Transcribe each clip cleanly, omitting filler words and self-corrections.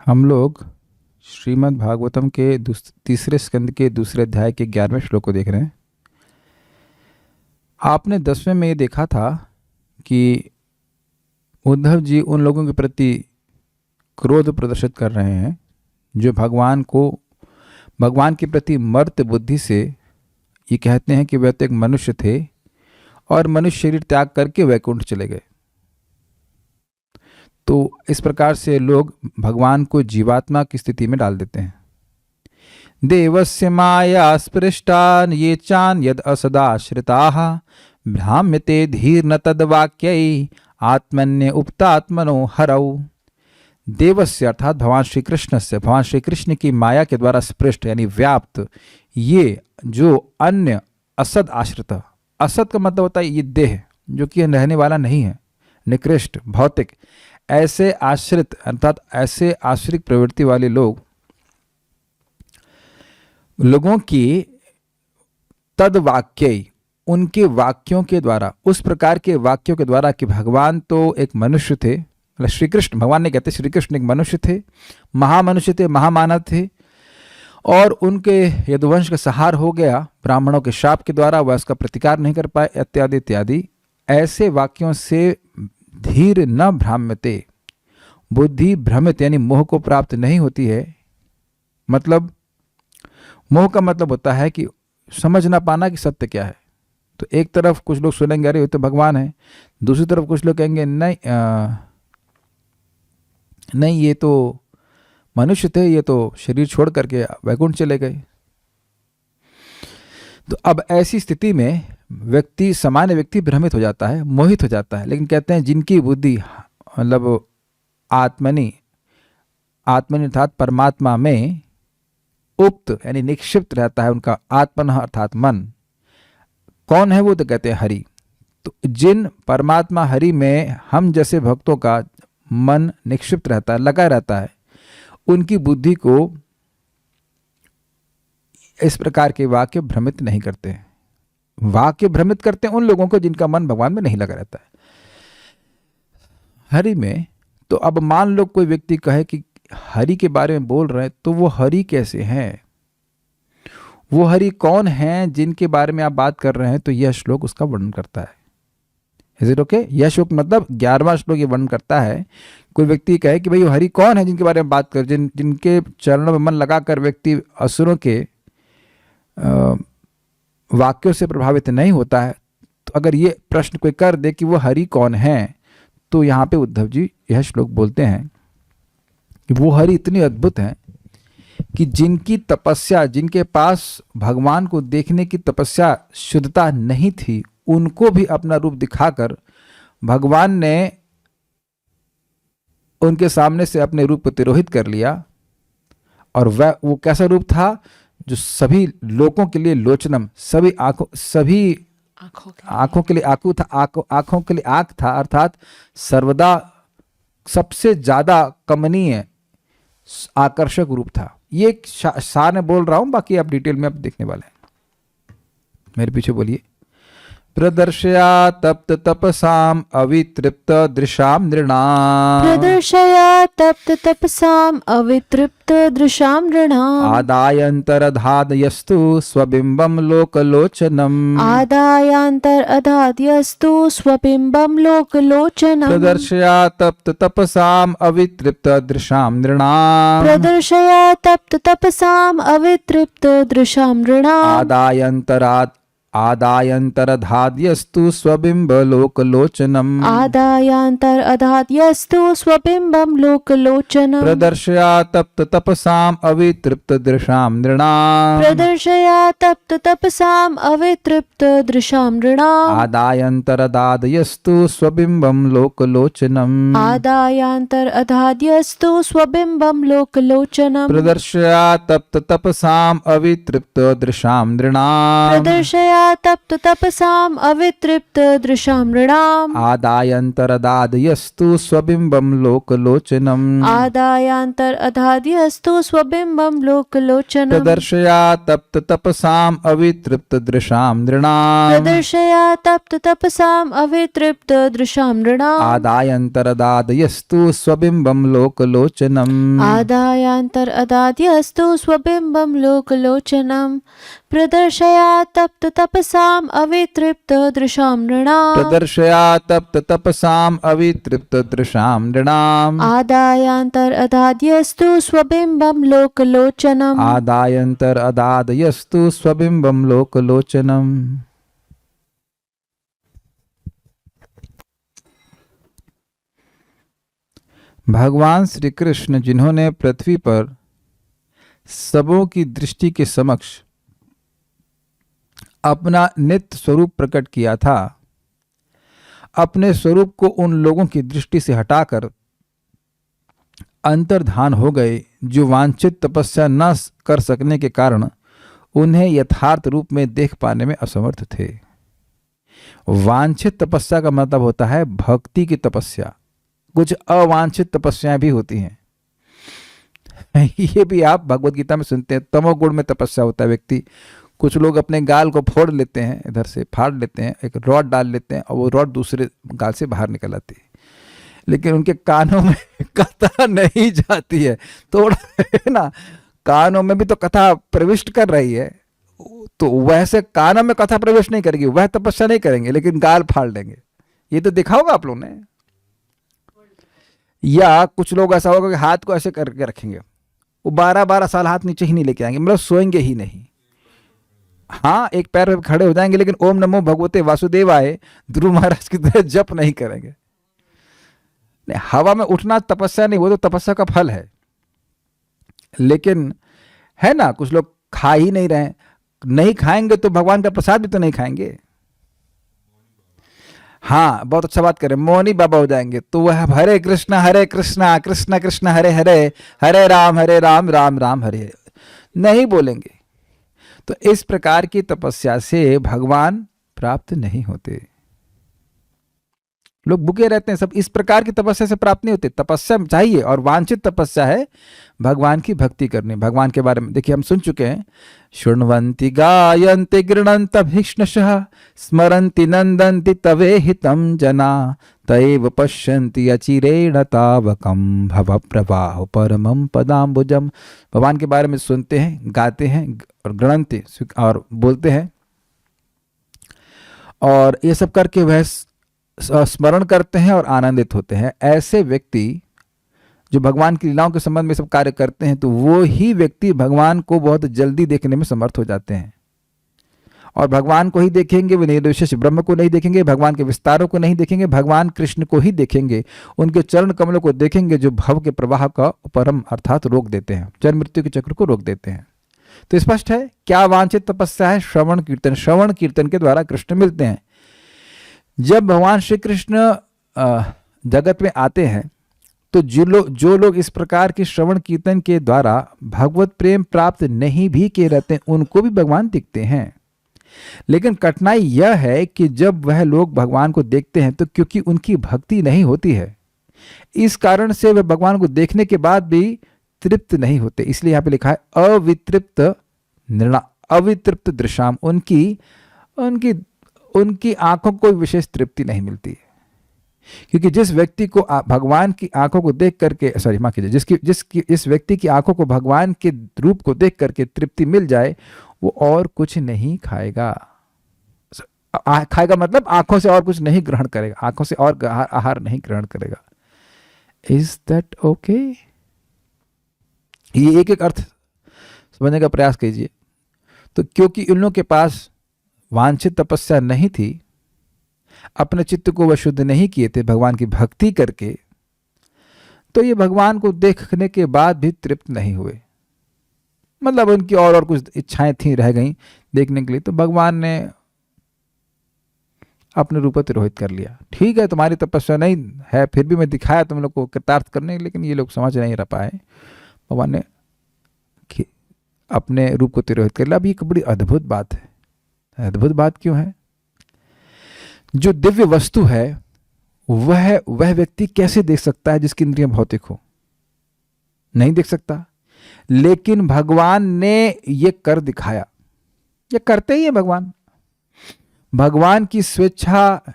हम लोग श्रीमद् भागवतम के तीसरे स्कंद के दूसरे अध्याय के 11वें श्लोक को देख रहे हैं। आपने 10वें में ये देखा था कि उद्धव जी उन लोगों के प्रति क्रोध प्रदर्शित कर रहे हैं जो भगवान के प्रति मर्त्य बुद्धि से ये कहते हैं कि वह तो एक मनुष्य थे और मनुष्य शरीर त्याग करके वैकुंठ चले गए। तो इस प्रकार से लोग भगवान को जीवात्मा की स्थिति में डाल देते हैं। देवस्य माया स्पृष्टान ये चान यद असदाश्रिताः भ्राम्यते धीर न तद्वाक्यै आत्मन्य उपतात्मनो हरौ। देवस्य अर्थात भगवान श्री कृष्ण की माया के द्वारा स्पृष्ट यानी व्याप्त ये जो अन्य असद आश्रित, असद का मतलब होता है ये देह जो कि रहने वाला नहीं है, निकृष्ट भौतिक, ऐसे आश्रित अर्थात ऐसे आश्रित प्रवृत्ति वाले लोगों की तद्वाक्य उनके वाक्यों के द्वारा, उस प्रकार के वाक्यों के द्वारा कि भगवान तो एक मनुष्य थे, श्री कृष्ण भगवान ने कहते श्री कृष्ण एक मनुष्य थे, महामनुष्य थे, महामानव थे और उनके यदुवंश का संहार हो गया ब्राह्मणों के शाप के द्वारा, वह उसका प्रतिकार नहीं कर पाए इत्यादि इत्यादि। ऐसे वाक्यों से धीर न भ्राम्यते, बुद्धि भ्रमित यानी मोह को प्राप्त नहीं होती है। मतलब मोह का मतलब होता है कि समझ ना पाना कि सत्य क्या है। तो एक तरफ कुछ लोग सुनेंगे अरे ये तो भगवान है, दूसरी तरफ कुछ लोग कहेंगे नहीं ये तो मनुष्य थे, ये तो शरीर छोड़ करके वैकुंठ चले गए। तो अब ऐसी स्थिति में सामान्य व्यक्ति भ्रमित हो जाता है, मोहित हो जाता है। लेकिन कहते हैं जिनकी बुद्धि मतलब आत्मनि अर्थात परमात्मा में उक्त यानी निक्षिप्त रहता है, उनका आत्मन अर्थात मन कौन है वो, तो कहते हैं हरि। तो जिन परमात्मा हरि में हम जैसे भक्तों का मन निक्षिप्त रहता है, लगा रहता है, उनकी बुद्धि को इस प्रकार के वाक्य भ्रमित नहीं करते हैं। वाक्य भ्रमित करते हैं उन लोगों को जिनका मन भगवान में नहीं लगा रहता है, हरि में। तो अब मान लो कोई व्यक्ति कहे कि हरि के बारे में बोल रहे हैं, तो वो हरि कैसे हैं, वो हरि कौन हैं जिनके बारे में आप बात कर रहे हैं, तो यह श्लोक उसका वर्णन करता है। Is it okay? यह श्लोक मतलब 11वां श्लोक ये वर्णन करता है। कोई व्यक्ति कहे कि भाई वो हरि कौन है जिनके बारे में बात कर, जिनके चरणों में मन लगाकर व्यक्ति असुरों के वाक्यों से प्रभावित नहीं होता है। तो अगर ये प्रश्न कोई कर दे कि वो हरि कौन है, तो यहाँ पे उद्धव जी यह श्लोक बोलते हैं कि वो हरि इतनी अद्भुत हैं कि जिनकी तपस्या, जिनके पास भगवान को देखने की तपस्या शुद्धता नहीं थी, उनको भी अपना रूप दिखाकर भगवान ने उनके सामने से अपने रूप को तिरोहित कर लिया। और वह वो कैसा रूप था जो सभी लोगों के लिए लोचनम, सभी आंखों के लिए आंखों था, आंखों के लिए आंख था, अर्थात सर्वदा सबसे ज्यादा कमनीय आकर्षक रूप था। ये सार में बोल रहा हूं, बाकी आप डिटेल में आप देखने वाले हैं, मेरे पीछे बोलिए। प्रदर्शया तप्त तपसाम अवितृप्त दृशाम नृणाम, प्रदर्शया तप्त तपसाम अवितृप्त दृशाम नृणाम, आदायन्तरधादयस्तु स्वबिम्बं लोकलोचनम्, आदायान्तरधादयस्तु स्वबिम्बं लोकलोचनम्, प्रदर्शया तप्त तपसाम अवितृप्त दृशाम नृणाम, प्रदर्शया तप्त तपसाम अवितृप्त दृशाम नृणाम, आदायन्तरधाद्यस्तु स्वबिम्ब लोकलोचनम्, आदायान्तरधाद्यस्तु स्वबिम्बं लोकलोचनम्, प्रदर्शया तप्त तपसाम अवितृप्त दृशाम नृणाम, प्रदर्शया तप्त तपसाम अवितृप्त दृशाम नृणाम, आदायन्तरधाद्यस्तु स्वबिम्बं लोकलोचनम्, आदायान्तरधाद्यस्तु स्वबिम्बं लोकलोचनम्, प्रदर्शया तप्त तपसाम अवितृप्त दृशाम नृणाम, प्रदर्शया प्रदर्शया तप्त तपसाम अवितृप्त दृशां नृणाम् आदायन्तरदादयस्तु स्वबिम्बं लोकलोचनम् आदायांतर अधाद्यस्तु स्वबिम्बं लोकलोचनम् प्रदर्शया तप्त तपसाम् अवितृप्त दृशां नृणाम् प्रदर्शया तप्त तपसाम अवितृप्त दृशां नृणाम् आदायन्तरदादयस्तु स्वबिम्बं लोकलोचनम् आदायांतर अदाद्यस्तु स्वबिम्बं लोकलोचनम् प्रदर्शया तप्त तपसाम अवितृप्त दृशां नृणाम् प्रदर्शया तप्त तपसाम् अवितृप्त दृशां नृणाम् आदायांतर अदाद्यस्तु स्वबिम्बं लोकलोचनम् आदायन्तर अदादयस्तु स्वबिम्बं लोकलोचनम्। भगवान श्री कृष्ण जिन्होंने पृथ्वी पर सबों की दृष्टि के समक्ष अपना नित्य स्वरूप प्रकट किया था, अपने स्वरूप को उन लोगों की दृष्टि से हटाकर अंतर्धान हो गए जो वांछित तपस्या न कर सकने के कारण उन्हें यथार्थ रूप में देख पाने में असमर्थ थे। वांछित तपस्या का मतलब होता है भक्ति की तपस्या। कुछ अवांछित तपस्याएं भी होती हैं। ये भी आप भगवत गीता में सुनते हैं। तमोगुण में तपस्या होता है व्यक्ति, कुछ लोग अपने गाल को फोड़ लेते हैं, इधर से फाड़ लेते हैं, एक रॉड डाल लेते हैं और वो रॉड दूसरे गाल से बाहर निकल आती है, लेकिन उनके कानों में कथा नहीं जाती है। थोड़ा है ना, कानों में भी तो कथा प्रविष्ट कर रही है, तो वैसे कानों में कथा प्रवेश नहीं करेगी, वह तपस्या नहीं करेंगे, लेकिन गाल फाड़ लेंगे। ये तो देखा होगा आप लोगों ने। या कुछ लोग ऐसा होगा कि हाथ को ऐसे करके रखेंगे, वो 12-12 साल हाथ नीचे ही नहीं लेके आएंगे, मतलब सोएंगे ही नहीं। हाँ, एक पैर पे खड़े हो जाएंगे, लेकिन ओम नमो भगवते वासुदेवाय ध्रुव महाराज की तरह जप नहीं करेंगे। नहीं, हवा में उठना तपस्या नहीं, वो तो तपस्या का फल है। लेकिन है ना, कुछ लोग खा ही नहीं रहे, नहीं खाएंगे तो भगवान का प्रसाद भी तो नहीं खाएंगे। हाँ, बहुत अच्छा बात करें, मौनी बाबा हो जाएंगे तो वह हरे कृष्णा कृष्ण कृष्ण हरे हरे, हरे राम राम राम हरे नहीं बोलेंगे। तो इस प्रकार की तपस्या से भगवान प्राप्त नहीं होते। लोग भूखे रहते हैं, सब इस प्रकार की तपस्या से प्राप्त नहीं होते। तपस्या चाहिए, और वांछित तपस्या है भगवान की भक्ति करनी। भगवान के बारे में देखिए, हम सुन चुके हैं, शृण्वन्ति गायन्ति गृह्णन्त भीष्णशः स्मरन्ति नन्दन्ति तवे हितं जना तैव पश्यन्ति अचिरेण तावकं भव प्रवाह परमं पदाम्बुजम्। भगवान के बारे में सुनते हैं, गाते हैं और गृह्णन्ति और बोलते हैं, और ये सब करके वह स्मरण करते हैं और आनंदित होते हैं। ऐसे व्यक्ति जो भगवान की लीलाओं के संबंध में सब कार्य करते हैं, तो वो ही व्यक्ति भगवान को बहुत जल्दी देखने में समर्थ हो जाते हैं। और भगवान को ही देखेंगे, वे निर्विशेष ब्रह्म को नहीं देखेंगे, भगवान के विस्तारों को नहीं देखेंगे, भगवान कृष्ण को ही देखेंगे, उनके चरण कमलों को देखेंगे जो भव के प्रवाह का परम अर्थात रोक देते हैं, जन्म मृत्यु के चक्र को रोक देते हैं। तो स्पष्ट है क्या वांछित तपस्या है? श्रवण कीर्तन। श्रवण कीर्तन के द्वारा कृष्ण मिलते हैं। जब भगवान श्री कृष्ण जगत में आते हैं, तो जो लोग इस प्रकार की श्रवण कीर्तन के द्वारा भगवत प्रेम प्राप्त नहीं भी किए रहते हैं, उनको भी भगवान दिखते हैं। लेकिन कठिनाई यह है कि जब वह लोग भगवान को देखते हैं, तो क्योंकि उनकी भक्ति नहीं होती है, इस कारण से वे भगवान को देखने के बाद भी तृप्त नहीं होते। इसलिए यहाँ पे लिखा है अवितृप्त दृशाम। उनकी आंखों को विशेष तृप्ति नहीं मिलती है। क्योंकि जिस व्यक्ति को भगवान की आंखों को देख करके माफ कीजिए, इस व्यक्ति की आंखों को भगवान के रूप को देख करके तृप्ति मिल जाए, वो और कुछ नहीं खाएगा। खाएगा मतलब आंखों से और कुछ नहीं ग्रहण करेगा, आंखों से और आहार नहीं ग्रहण करेगा। Is that okay? ये एक अर्थ समझने का प्रयास कीजिए। तो क्योंकि इन लोगों के पास वांछित तपस्या नहीं थी, अपने चित्त को वह शुद्ध नहीं किए थे भगवान की भक्ति करके, तो ये भगवान को देखने के बाद भी तृप्त नहीं हुए। मतलब उनकी और कुछ इच्छाएं थी, रह गई देखने के लिए, तो भगवान ने अपने रूप तिरोहित कर लिया। ठीक है, तुम्हारी तपस्या नहीं है, फिर भी मैं दिखाया तुम लोग को कृतार्थ करने, लेकिन ये लोग समझ नहीं रह पाए। भगवान ने अपने रूप को तिरोहित कर लिया। अब ये बड़ी अद्भुत बात अद्भुत बात क्यों है? जो दिव्य वस्तु है वह व्यक्ति कैसे देख सकता है जिसकी इंद्रियां भौतिक हो? नहीं देख सकता। लेकिन भगवान ने ये कर दिखाया। ये करते ही है भगवान। भगवान की स्वेच्छा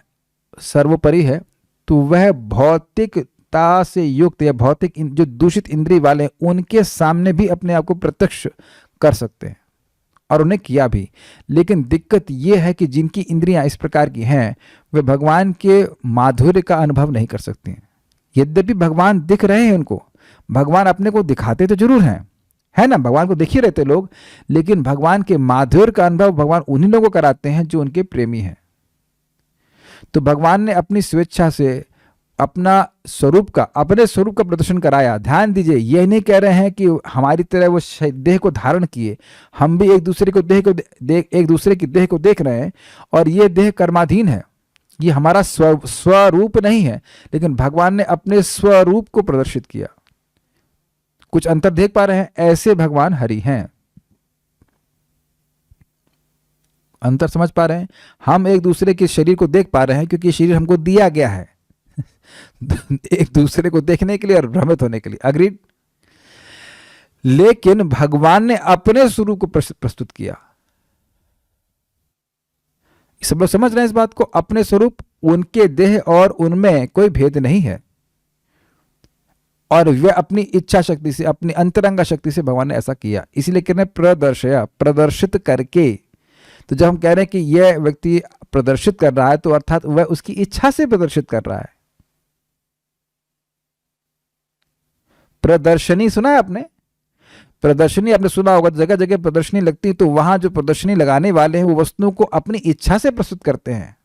सर्वोपरि है, तो वह भौतिकता से युक्त या भौतिक जो दूषित इंद्रिय वाले हैं उनके सामने भी अपने आप को प्रत्यक्ष कर सकते हैं, और उन्हें किया भी। लेकिन दिक्कत यह है कि जिनकी इंद्रियां इस प्रकार की हैं वे भगवान के माधुर्य का अनुभव नहीं कर सकती हैं। यद्यपि भगवान दिख रहे हैं उनको, भगवान अपने को दिखाते तो जरूर हैं, है ना, भगवान को दिख ही रहते लोग, लेकिन भगवान के माधुर्य का अनुभव भगवान उन्हीं लोगों को कराते हैं जो उनके प्रेमी हैं। तो भगवान ने अपनी स्वेच्छा से अपने स्वरूप का प्रदर्शन कराया। ध्यान दीजिए, यह नहीं कह रहे हैं कि हमारी तरह वो देह को धारण किए, हम भी एक दूसरे की देह को देख रहे हैं, और ये देह कर्माधीन है, ये हमारा स्वरूप नहीं है, लेकिन भगवान ने अपने स्वरूप को प्रदर्शित किया। कुछ अंतर देख पा रहे हैं? ऐसे भगवान हरि हैं। अंतर समझ पा रहे हैं? हम एक दूसरे के शरीर को देख पा रहे हैं क्योंकि शरीर हमको दिया गया है एक दूसरे को देखने के लिए और भ्रमित होने के लिए। अग्रीड? लेकिन भगवान ने अपने स्वरूप को प्रस्तुत किया। सब लोग समझ रहे हैं इस बात को? अपने स्वरूप, उनके देह और उनमें कोई भेद नहीं है, और वे अपनी इच्छा शक्ति से, अपनी अंतरंगा शक्ति से भगवान ने ऐसा किया। इसलिए कहते हैं प्रदर्शया, प्रदर्शित करके। तो जब हम कह रहे हैं कि यह व्यक्ति प्रदर्शित कर रहा है, तो अर्थात वह उसकी इच्छा से प्रदर्शित कर रहा है। प्रदर्शनी सुना है आपने? प्रदर्शनी आपने सुना होगा, जगह जगह प्रदर्शनी लगती है, तो वहां जो प्रदर्शनी लगाने वाले हैं वो वस्तुओं को अपनी इच्छा से प्रस्तुत करते हैं,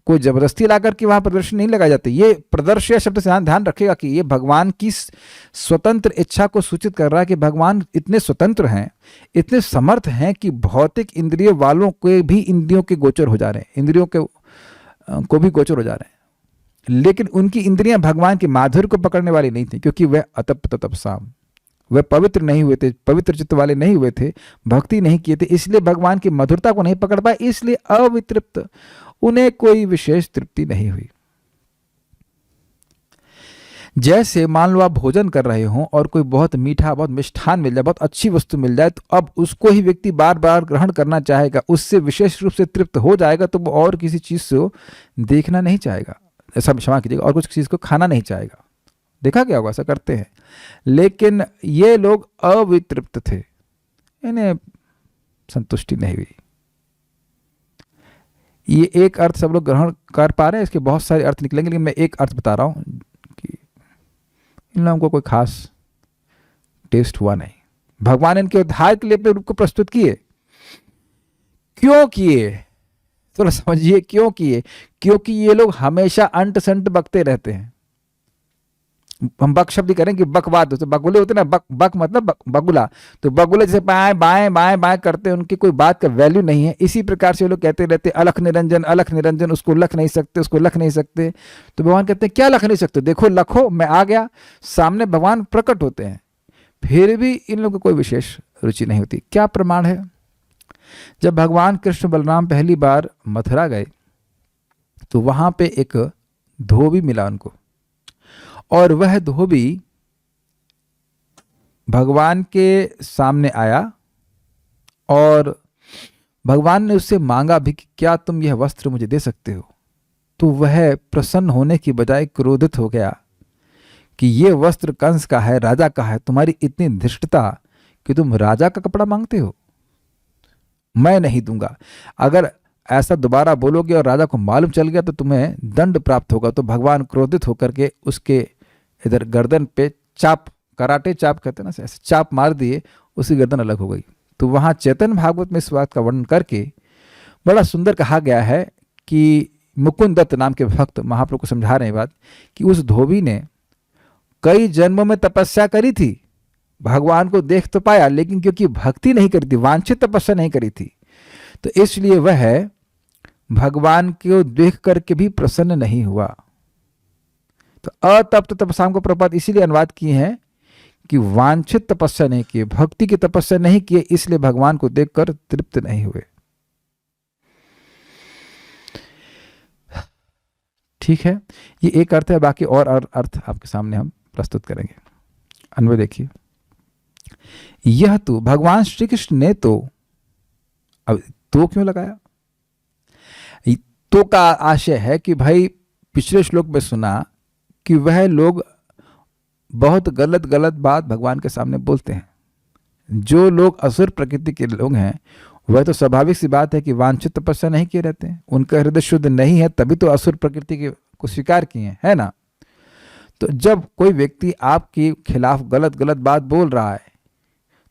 कोई जबरदस्ती लाकर के वहां प्रदर्शनी नहीं लगाई जाती। ये प्रदर्शय शब्द से ध्यान रखेगा कि ये भगवान की स्वतंत्र इच्छा को सूचित कर रहा है कि भगवान इतने स्वतंत्र हैं, इतने समर्थ हैं कि भौतिक इंद्रिय वालों के भी इंद्रियों के गोचर हो जा रहे हैं, इंद्रियों के को भी गोचर हो जा रहे हैं। लेकिन उनकी इंद्रियां भगवान के माधुर्य को पकड़ने वाली नहीं थी, क्योंकि वह अतप्त तपसाम, वह पवित्र नहीं हुए थे, पवित्र चित्त वाले नहीं हुए थे, भक्ति नहीं किए थे, इसलिए भगवान की मधुरता को नहीं पकड़ पाए, इसलिए अवितृप्त, उन्हें कोई विशेष तृप्ति नहीं हुई। जैसे मान लो आप भोजन कर रहे हो और कोई बहुत मीठा, बहुत मिष्ठान मिल जाए, बहुत अच्छी वस्तु मिल जाए, तो अब उसको ही व्यक्ति बार बार ग्रहण करना चाहेगा, उससे विशेष रूप से तृप्त हो जाएगा, तो वो और किसी चीज से देखना नहीं चाहेगा, ऐसा क्षमा कीजिएगा, और कुछ चीज को खाना नहीं चाहेगा। देखा क्या होगा? ऐसा करते हैं। लेकिन ये लोग अवितृप्त थे, इन्हें संतुष्टि नहीं हुई। ये एक अर्थ सब लोग ग्रहण कर पा रहे हैं, इसके बहुत सारे अर्थ निकलेंगे, लेकिन मैं एक अर्थ बता रहा हूं कि इन लोगों को कोई खास टेस्ट हुआ नहीं। भगवान इनके उद्धार के लिए अपने रूप को प्रस्तुत किए। क्यों किए? थोड़ा समझिए, क्यों किए? क्योंकि ये लोग हमेशा अंट संट बकते रहते हैं। हम बक शब्द करें कि बकवाद, तो बगुले होते ना, बक मतलब बगुला, तो बगुले जैसे बाएं बाएं बाएं बाएं करते हैं, उनकी कोई बात का वैल्यू नहीं है। इसी प्रकार से वो लोग कहते रहते अलख निरंजन, अलख निरंजन, उसको लख नहीं सकते, उसको लख नहीं सकते। तो भगवान कहते हैं क्या लख नहीं सकते? देखो लखो, मैं आ गया सामने, भगवान प्रकट होते हैं, फिर भी इन लोगों को कोई विशेष रुचि नहीं होती। क्या प्रमाण है? जब भगवान कृष्ण बलराम पहली बार मथुरा गए तो वहां पे एक धोबी मिला उनको, और वह धोबी भगवान के सामने आया और भगवान ने उससे मांगा भी कि क्या तुम यह वस्त्र मुझे दे सकते हो? तो वह प्रसन्न होने की बजाय क्रोधित हो गया कि यह वस्त्र कंस का है, राजा का है, तुम्हारी इतनी धृष्टता कि तुम राजा का कपड़ा मांगते हो, मैं नहीं दूंगा। अगर ऐसा दोबारा बोलोगे और राजा को मालूम चल गया तो तुम्हें दंड प्राप्त होगा। तो भगवान क्रोधित होकर के उसके इधर गर्दन पे चाप, कराटे चाप कहते हैं ना, ऐसे चाप मार दिए, उसकी गर्दन अलग हो गई। तो वहाँ चैतन्य भागवत में इस बात का वर्णन करके बड़ा सुंदर कहा गया है कि मुकुंद दत्त नाम के भक्त महाप्रभु को समझा रहे हैं बात कि उस धोबी ने कई जन्मों में तपस्या करी थी, भगवान को देख तो पाया, लेकिन क्योंकि भक्ति नहीं करी थी, वांछित तपस्या नहीं करी थी, तो इसलिए वह भगवान को देख करके भी प्रसन्न नहीं हुआ। तो अतप्त तपस्या को प्रपात इसीलिए अनुवाद किए हैं कि वांछित तपस्या नहीं किए, भक्ति की तपस्या नहीं किए, इसलिए भगवान को देखकर तृप्त नहीं हुए। ठीक है, ये एक अर्थ है, बाकी और अर्थ आपके सामने हम प्रस्तुत करेंगे। अन्वय देखिए, यह तो भगवान श्री कृष्ण ने तो, अब तो क्यों लगाया? तो का आशय है कि भाई पिछले श्लोक में सुना कि वह लोग बहुत गलत गलत बात भगवान के सामने बोलते हैं। जो लोग असुर प्रकृति के लोग हैं वह तो स्वाभाविक सी बात है कि वांछित तपस्या नहीं किए रहते हैं, उनका हृदय शुद्ध नहीं है, तभी तो असुर प्रकृति के को स्वीकार किए हैं, है ना। तो जब कोई व्यक्ति आपके खिलाफ गलत गलत बात बोल रहा है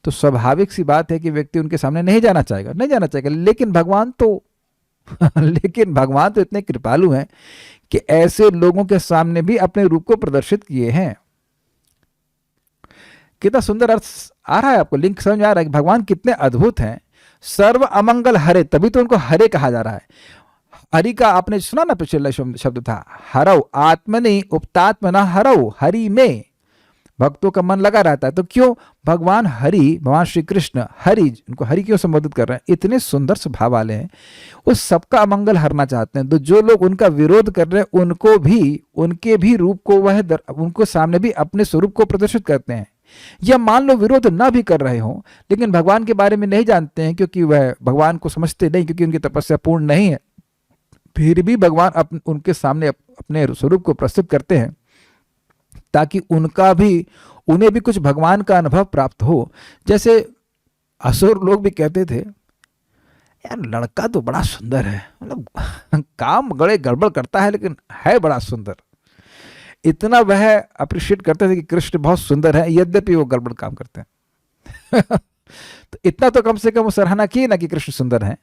तो स्वाभाविक सी बात है कि व्यक्ति उनके सामने नहीं जाना चाहेगा। लेकिन भगवान तो लेकिन भगवान तो इतने कृपालु हैं कि ऐसे लोगों के सामने भी अपने रूप को प्रदर्शित किए हैं। कितना सुंदर अर्थ आ रहा है आपको, लिंक समझ में आ रहा है कि भगवान कितने अद्भुत हैं। सर्व अमंगल हरे, तभी तो उनको हरे कहा जा रहा है। हरि का आपने सुना ना, पिछले शब्द था हरौ आत्मनि उपतात्मना हरौ, हरि में भक्तों का मन लगा रहता है। तो क्यों भगवान हरि, भगवान श्री कृष्ण हरि, उनको हरि क्यों संबोधित कर रहे हैं? इतने सुंदर स्वभाव वाले हैं, उस सबका अमंगल हरना चाहते हैं। तो जो लोग उनका विरोध कर रहे हैं उनको भी, उनके भी रूप को वह उनको सामने भी अपने स्वरूप को प्रदर्शित करते हैं। या मान लो विरोध ना भी कर रहे हो लेकिन भगवान के बारे में नहीं जानते हैं, क्योंकि वह भगवान को समझते नहीं, क्योंकि उनकी तपस्या पूर्ण नहीं है, फिर भी भगवान उनके सामने अपने स्वरूप को प्रस्तुत करते हैं ताकि उन्हें भी कुछ भगवान का अनुभव प्राप्त हो। जैसे असुर लोग भी कहते थे, यार लड़का तो बड़ा सुंदर है, मतलब काम बड़े गड़बड़ करता है लेकिन है बड़ा सुंदर। इतना वह अप्रिशिएट करते थे कि कृष्ण बहुत सुंदर है, यद्यपि वो गड़बड़ काम करते हैं। तो इतना तो कम से कम वो सराहना किए ना कि कृष्ण सुंदर हैं,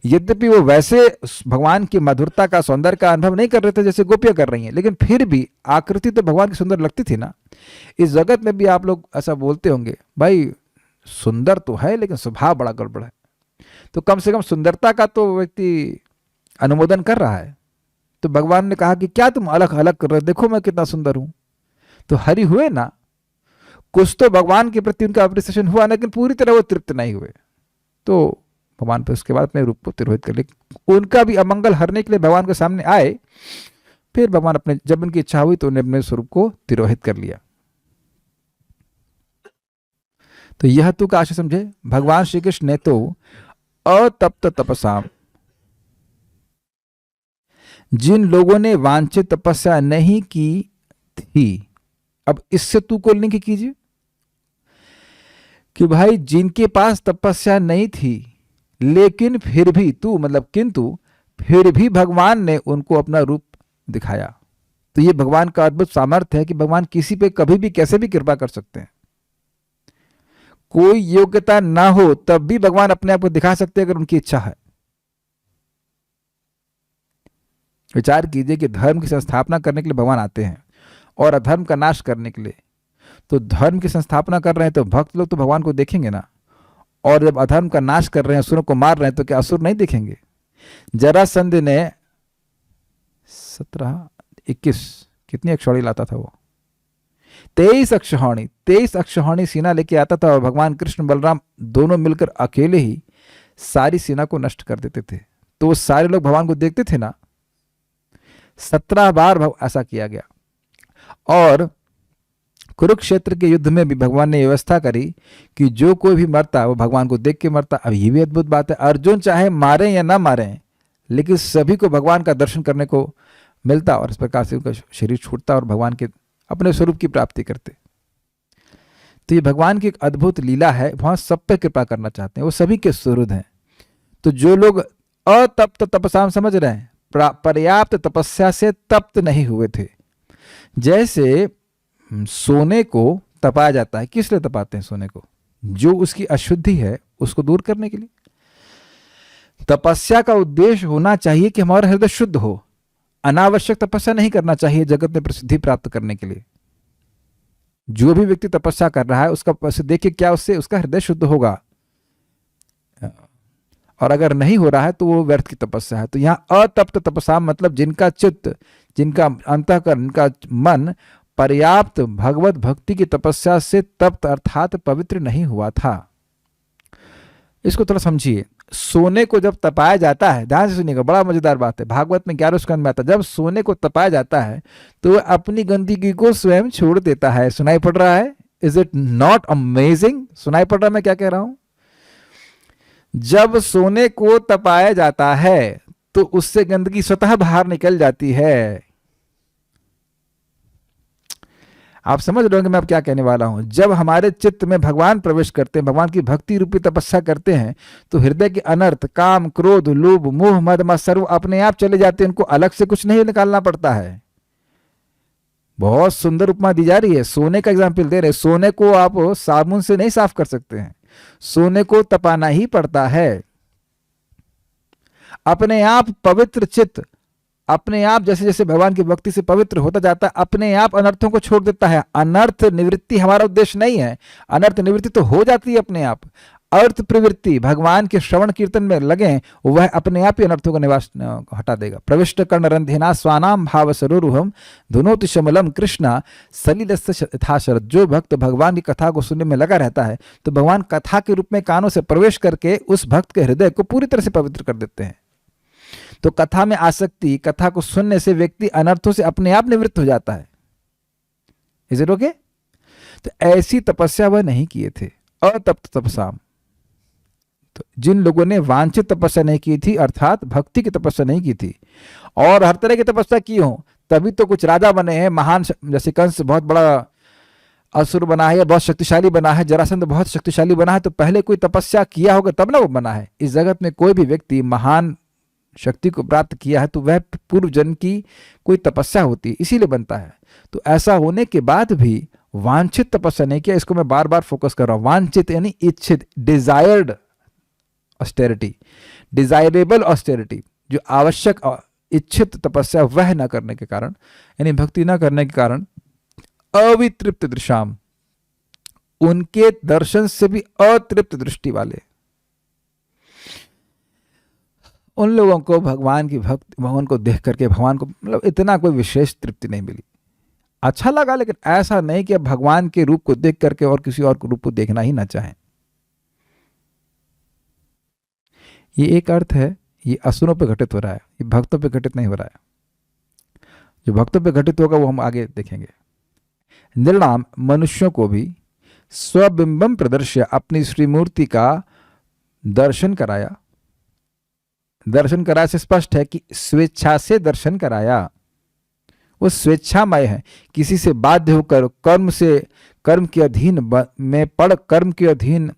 यद्यपि वो वैसे भगवान की मधुरता का, सौंदर्य का अनुभव नहीं कर रहे थे जैसे गोपियां कर रही हैं, लेकिन फिर भी आकृति तो भगवान की सुंदर लगती थी ना। इस जगत में भी आप लोग ऐसा बोलते होंगे, भाई सुंदर तो है लेकिन स्वभाव बड़ा गड़बड़ है। तो कम से कम सुंदरता का तो व्यक्ति अनुमोदन कर रहा है। तो भगवान ने कहा कि क्या तुम अलग अलग कर रहे हो, देखो मैं कितना सुंदर हूं। तो हरि हुए ना, कुछ तो भगवान के प्रति उनका अप्रिसिएशन हुआ, लेकिन पूरी तरह वो तृप्त नहीं हुए। तो भगवान पे उसके बाद अपने रूप को तिरोहित कर लिया। उनका भी अमंगल हरने के लिए भगवान के सामने आए, फिर भगवान अपने, जब उनकी इच्छा हुई तो उन्हें अपने स्वरूप को तिरोहित कर लिया। तो यह तू का आशय समझे, भगवान श्री कृष्ण ने तो अतप्त तपसाम, जिन लोगों ने वांछित तपस्या नहीं की थी, अब इससे तू को लिंक कीजिए कि भाई जिनके पास तपस्या नहीं थी लेकिन फिर भी, तू मतलब किंतु फिर भी भगवान ने उनको अपना रूप दिखाया। तो ये भगवान का अद्भुत सामर्थ्य है कि भगवान किसी पे कभी भी कैसे भी कृपा कर सकते हैं। कोई योग्यता ना हो तब भी भगवान अपने आप को दिखा सकते हैं अगर उनकी इच्छा है। विचार कीजिए कि धर्म की संस्थापना करने के लिए भगवान आते हैं और अधर्म का नाश करने के लिए। तो धर्म की संस्थापना कर रहे हैं तो भक्त लोग तो भगवान को देखेंगे ना, और जब अधर्म का नाश कर रहे हैं, असुरों को मार रहे हैं, तो क्या असुर नहीं देखेंगे? जरासंध ने 17-21 कितनी अक्षौणी लाता था वो, 23 अक्षौहिणी सेना लेके आता था और भगवान कृष्ण बलराम दोनों मिलकर अकेले ही सारी सेना को नष्ट कर देते थे। तो वो सारे लोग भगवान को देखते थे ना। 17 बार ऐसा किया गया। और कुरुक्षेत्र के युद्ध में भी भगवान ने व्यवस्था करी कि जो कोई भी मरता वो भगवान को देख के मरता। अब ये भी अद्भुत बात है, अर्जुन चाहे मारे या ना मारे लेकिन सभी को भगवान का दर्शन करने को मिलता और इस प्रकार से उनका शरीर छूटता और भगवान के अपने स्वरूप की प्राप्ति करते। तो ये भगवान की एक अद्भुत लीला है, वहां सब पे कृपा करना चाहते हैं, वो सभी के सुहृद हैं। तो जो लोग अतप्त तपसाम समझ रहे हैं, पर्याप्त तपस्या से तप्त नहीं हुए थे। जैसे सोने को तपाया जाता है, किस लिए तपाते हैं सोने को? जो उसकी अशुद्धि है उसको दूर करने के लिए। तपस्या का उद्देश्य होना चाहिए कि हमारा हृदय शुद्ध हो। अनावश्यक तपस्या नहीं करना चाहिए जगत में प्रसिद्धि प्राप्त करने के लिए। जो भी व्यक्ति तपस्या कर रहा है उसका देखिए क्या उससे उसका हृदय शुद्ध होगा, और अगर नहीं हो रहा है तो वो व्यर्थ की तपस्या है। तो यहाँ अतप्त तपस्या मतलब जिनका चित्त, जिनका अंतःकरण, जिनका मन पर्याप्त भगवत भक्ति की तपस्या से तप्त अर्थात पवित्र नहीं हुआ था। इसको थोड़ा समझिए। सोने को जब तपाया जाता है, ध्यान से सुनिएगा, बड़ा मजेदार बात है, भागवत में 11 स्कंद में आता है, जब सोने को तपाया जाता है तो वह अपनी गंदगी को स्वयं छोड़ देता है। सुनाई पड़ रहा है? Is it not amazing? सुनाई पड़ रहा है मैं क्या कह रहा हूं? जब सोने को तपाया जाता है तो उससे गंदगी स्वतः बाहर निकल जाती है। आप समझ रहे होंगे मैं अब क्या कहने वाला हूं। जब हमारे चित्त में भगवान प्रवेश करते हैं, भगवान की भक्ति रूपी तपस्या करते हैं, तो हृदय के अनर्थ, काम, क्रोध, लोभ, मोह, मद, मत्सर्व अपने आप चले जाते हैं। उनको अलग से कुछ नहीं निकालना पड़ता है। बहुत सुंदर उपमा दी जा रही है, सोने का एग्जाम्पल दे रहे हैं। सोने को आप साबुन से नहीं साफ कर सकते हैं, सोने को तपाना ही पड़ता है। अपने आप पवित्र चित्त अपने आप जैसे जैसे भगवान की भक्ति से पवित्र होता जाता है, अपने आप अनर्थों को छोड़ देता है। अनर्थ निवृत्ति हमारा उद्देश्य नहीं है, अनर्थ निवृत्ति तो हो जाती है अपने आप। अर्थ प्रवृत्ति, भगवान के श्रवण कीर्तन में लगे, वह अपने आप ही अनर्थों का निवास हटा देगा। प्रविष्ट कर्ण रंधिना स्वानाम भाव सरोरुहम धुनोति शमलम कृष्णा सलिलस्य यथा शरद। जो भक्त भगवान की कथा को सुनने में लगा रहता है तो भगवान कथा के रूप में कानों से प्रवेश करके उस भक्त के हृदय को पूरी तरह से पवित्र कर देते हैं। तो कथा में आसक्ति, कथा को सुनने से व्यक्ति अनर्थों से अपने आप निवृत्त हो जाता है। Is it okay? तो ऐसी तपस्या वह नहीं किए थे। अतप्त तपसाम, तो जिन लोगों ने वांछित तपस्या नहीं की थी, अर्थात भक्ति की तपस्या नहीं की थी, और हर तरह की तपस्या की हो, तभी तो कुछ राजा बने हैं महान। जैसे कंस बहुत बड़ा असुर बना है या बहुत शक्तिशाली बना है, जरासंध बहुत शक्तिशाली बना है, तो पहले कोई तपस्या किया होगा तब ना वो बना है। इस जगत में कोई भी व्यक्ति महान शक्ति को प्राप्त किया है तो वह पूर्व जन्म की कोई तपस्या होती है, इसीलिए बनता है। तो ऐसा होने के बाद भी वांछित तपस्या नहीं किया, इसको मैं बार बार फोकस कर रहा हूं। वांछित यानी इच्छित, डिजायर्ड ऑस्टेरिटी, डिजायरेबल ऑस्टेरिटी, जो आवश्यक इच्छित तपस्या वह न करने के कारण, यानी भक्ति न करने के कारण, अवितृप्त दृशाम, उनके दर्शन से भी अतृप्त दृष्टि वाले, उन लोगों को भगवान की भक्ति, भगवान को देख करके भगवान को मतलब इतना कोई विशेष तृप्ति नहीं मिली। अच्छा लगा, लेकिन ऐसा नहीं कि अब भगवान के रूप को देख करके और किसी और रूप को देखना ही ना चाहें। ये एक अर्थ है, ये असुरों पे घटित हो रहा है, ये भक्तों पे घटित नहीं हो रहा है। जो भक्तों पे घटित होगा वो हम आगे देखेंगे। निर्णाम, मनुष्यों को भी स्वबिंबम प्रदर्श्य, अपनी श्रीमूर्ति का दर्शन कराया। दर्शन कराया से स्पष्ट है कि स्वेच्छा से दर्शन कराया। वो स्वेच्छामय है, किसी से बाध्य होकर, कर्म के अधीन में पड़, कर्म के अधीन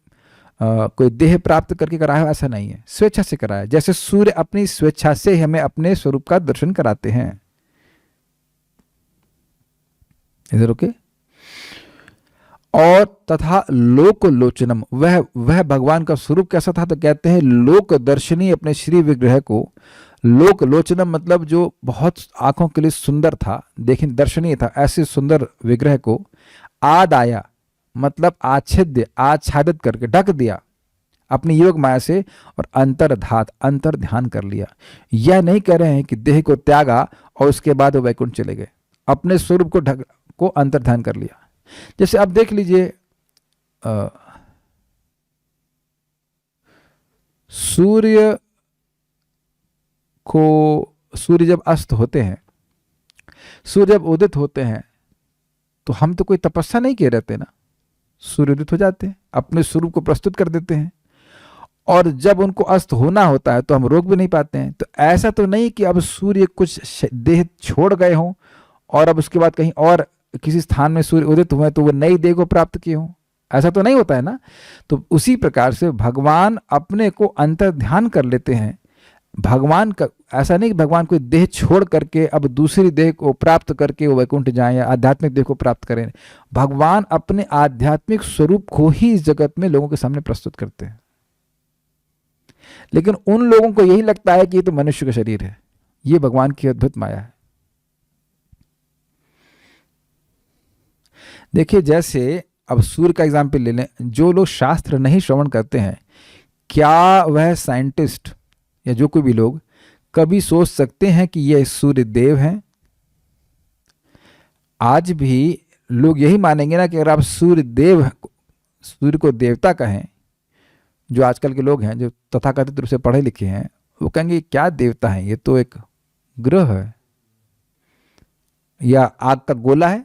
कोई देह प्राप्त करके कराया, ऐसा नहीं है, स्वेच्छा से कराया। जैसे सूर्य अपनी स्वेच्छा से हमें अपने स्वरूप का दर्शन कराते हैं। इधर ओके? और तथा लोक लोचनम, वह भगवान का स्वरूप कैसा था? तो कहते हैं लोक दर्शनी, अपने श्री विग्रह को लोक लोचनम मतलब जो बहुत आंखों के लिए सुंदर था, देखिए दर्शनीय था, ऐसे सुंदर विग्रह को आदाया मतलब आच्छाद्य, आच्छादित करके ढक दिया अपनी योग माया से, और अंतर्धात, अंतर ध्यान कर लिया। यह नहीं कह रहे हैं कि देह को त्यागा और उसके बाद वो वैकुंठ चले गए, अपने स्वरूप को अंतर ध्यान कर लिया। जैसे आप देख लीजिए, सूर्य जब अस्त होते हैं, सूर्य जब उदित होते हैं, तो हम तो कोई तपस्या नहीं किए रहते ना, सूर्य उदित हो जाते हैं, अपने स्वरूप को प्रस्तुत कर देते हैं, और जब उनको अस्त होना होता है तो हम रोक भी नहीं पाते हैं। तो ऐसा तो नहीं कि अब सूर्य कुछ देह छोड़ गए हों और अब उसके बाद कहीं और किसी स्थान में सूर्य उदित हुए तो वो नई देह को प्राप्त किए हों, ऐसा तो नहीं होता है ना। तो उसी प्रकार से भगवान अपने को अंतर ध्यान कर लेते हैं। भगवान का ऐसा नहीं कि भगवान कोई देह छोड़ करके अब दूसरी देह को प्राप्त करके वो वैकुंठ जाएं या आध्यात्मिक देह को प्राप्त करें। भगवान अपने आध्यात्मिक स्वरूप को ही इस जगत में लोगों के सामने प्रस्तुत करते हैं। लेकिन उन लोगों को यही लगता है कि ये तो मनुष्य का शरीर है। ये भगवान की अद्भुत माया है। देखिए, जैसे अब सूर्य का एग्जाम्पल ले लें, जो लोग शास्त्र नहीं श्रवण करते हैं, क्या वह साइंटिस्ट या जो कोई भी लोग कभी सोच सकते हैं कि यह सूर्य देव हैं? आज भी लोग यही मानेंगे ना कि अगर आप सूर्य को देवता कहें, जो आजकल के लोग हैं जो तथाकथित रूप से पढ़े लिखे हैं, वो कहेंगे क्या देवता है, ये तो एक ग्रह है या आग का गोला है।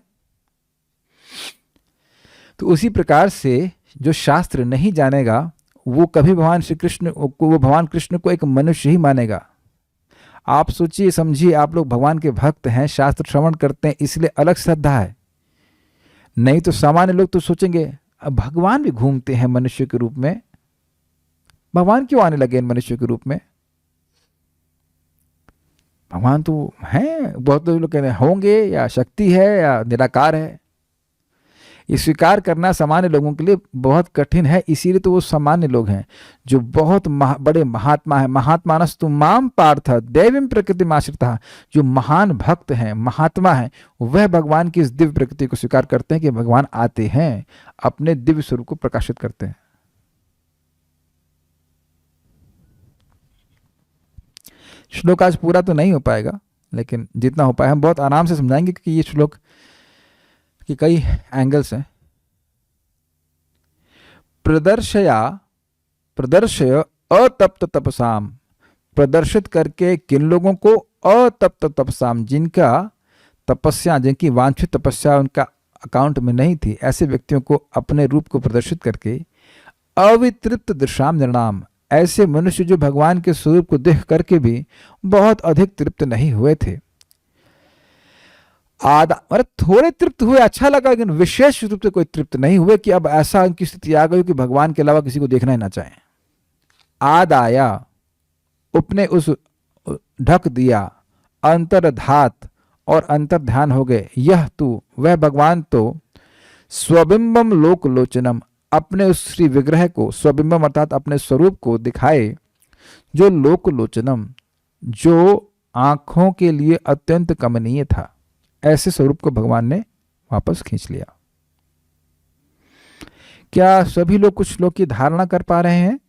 तो उसी प्रकार से जो शास्त्र नहीं जानेगा वो कभी भगवान श्री कृष्ण को, वो भगवान कृष्ण को एक मनुष्य ही मानेगा। आप सोचिए समझिए, आप लोग भगवान के भक्त हैं, शास्त्र श्रवण करते हैं, इसलिए अलग श्रद्धा है। नहीं तो सामान्य लोग तो सोचेंगे अब भगवान भी घूमते हैं मनुष्य के रूप में, भगवान क्यों आने लगे इन मनुष्य के रूप में, भगवान तो हैं। बहुत लोग कहते हैं होंगे या शक्ति है या निराकार है। ये स्वीकार करना सामान्य लोगों के लिए बहुत कठिन है, इसीलिए तो वो सामान्य लोग हैं जो बहुत बड़े महात्मा है। महात्मानस्तु माम पार्थ दैवीं प्रकृतिम आश्रितः, जो महान भक्त हैं, महात्मा हैं, वह भगवान की इस दिव्य प्रकृति को स्वीकार करते हैं कि भगवान आते हैं, अपने दिव्य स्वरूप को प्रकाशित करते हैं। श्लोक आज पूरा तो नहीं हो पाएगा, लेकिन जितना हो पाए हम बहुत आराम से समझाएंगे, क्योंकि ये श्लोक कि कई एंगल्स हैं। प्रदर्शय अतप्त तपसाम, प्रदर्शित करके किन लोगों को, अतप्त तपसाम, जिनका तपस्या, जिनकी वांछित तपस्या उनका अकाउंट में नहीं थी, ऐसे व्यक्तियों को अपने रूप को प्रदर्शित करके, अवितृप्त दृशाम निर्णाम, ऐसे मनुष्य जो भगवान के स्वरूप को देख करके भी बहुत अधिक तृप्त नहीं हुए थे। मतलब थोड़े तृप्त हुए, अच्छा लगा, लेकिन विशेष रूप से कोई तृप्त नहीं हुए कि अब ऐसा उनकी स्थिति आ गई कि भगवान के अलावा किसी को देखना ही ना चाहें। आदाया, उपने उस ढक दिया, अंतर्धात और अंतर ध्यान हो गए, यह तू, वह भगवान तो, स्वबिंबम लोकलोचनम, अपने उस श्री विग्रह को, स्वबिंबम अर्थात अपने स्वरूप को दिखाए, जो लोकलोचनम, जो आंखों के लिए अत्यंत कमनीय था, ऐसे स्वरूप को भगवान ने वापस खींच लिया। क्या सभी लोग कुछ श्लोक की धारणा कर पा रहे हैं,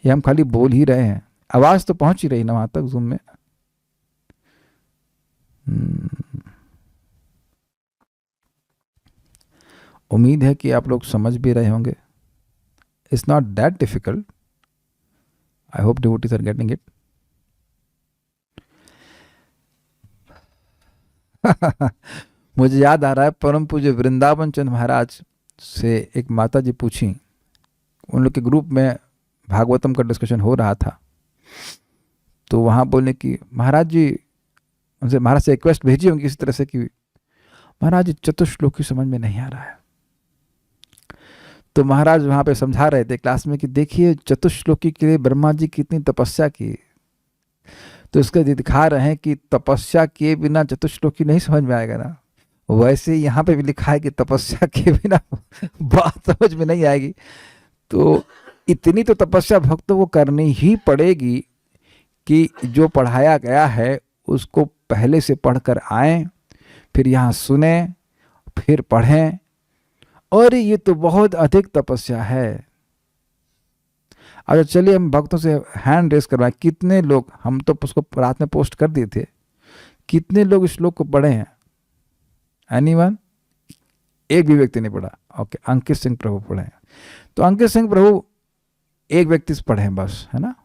या हम खाली बोल ही रहे हैं? आवाज तो पहुंच ही रही ना वहां तक जूम में। उम्मीद है कि आप लोग समझ भी रहे होंगे। It's not that difficult. I hope devotees are getting it. मुझे याद आ रहा है, परम पूज्य वृंदावन चंद महाराज से एक माता जी पूछी, उन लोग के ग्रुप में भागवतम का डिस्कशन हो रहा था, तो वहाँ बोलने की महाराज जी, उनसे महाराज से रिक्वेस्ट भेजी होंगी इस तरह से कि महाराज जी चतुश्लोकी समझ में नहीं आ रहा है। तो महाराज वहाँ पे समझा रहे थे क्लास में कि देखिए चतुश्लोकी के लिए ब्रह्मा जी कितनी तपस्या की, तो उसका दिखा रहे हैं कि तपस्या किए बिना चतुश्लोकी नहीं समझ में आएगा ना, वैसे यहाँ पे भी लिखा है कि तपस्या किए बिना बात समझ में नहीं आएगी। तो इतनी तो तपस्या भक्तों को करनी ही पड़ेगी कि जो पढ़ाया गया है उसको पहले से पढ़कर आएं, फिर यहाँ सुने, फिर पढ़ें। और ये तो बहुत अधिक तपस्या है। अच्छा चलिए हम भक्तों से हैंड रेस करवाएं, कितने लोग, हम तो उसको रात में पोस्ट कर दिए थे, कितने लोग इस श्लोक को पढ़े हैं? एनीवन? एक भी व्यक्ति नहीं पढ़ा? ओके, अंकित सिंह प्रभु पढ़े हैं। तो अंकित सिंह प्रभु एक व्यक्ति से पढ़े हैं बस, है ना?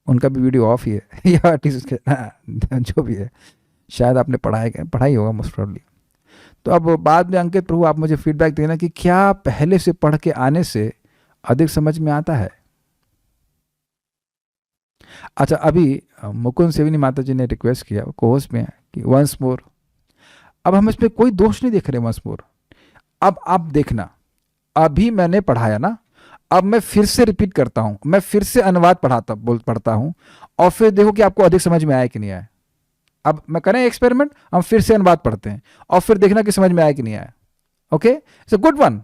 उनका भी वीडियो ऑफ ही है या जो भी है, शायद आपने पढ़ाई होगा मोस्ट प्रोबेबली। तो अब बाद में अंकित प्रभु आप मुझे फीडबैक देना कि क्या पहले से पढ़ के आने से अधिक समझ में आता है? अच्छा, अभी मुकुंद सेविनी माता जी ने रिक्वेस्ट किया, कोहोस्ट में है, कि वंस मोर। अब हम इसमें कोई दोष नहीं देख रहे वंस मोर। अब आप देखना, अभी मैंने पढ़ाया ना, अब मैं फिर से रिपीट करता हूं, मैं फिर से अनुवाद पढ़ता हूं, और फिर देखो कि आपको अधिक समझ में आया कि नहीं आया। अब मैं करें एक्सपेरिमेंट, हम फिर से अनुवाद पढ़ते हैं और फिर देखना कि समझ में आया कि नहीं आया। Okay, it's a good one.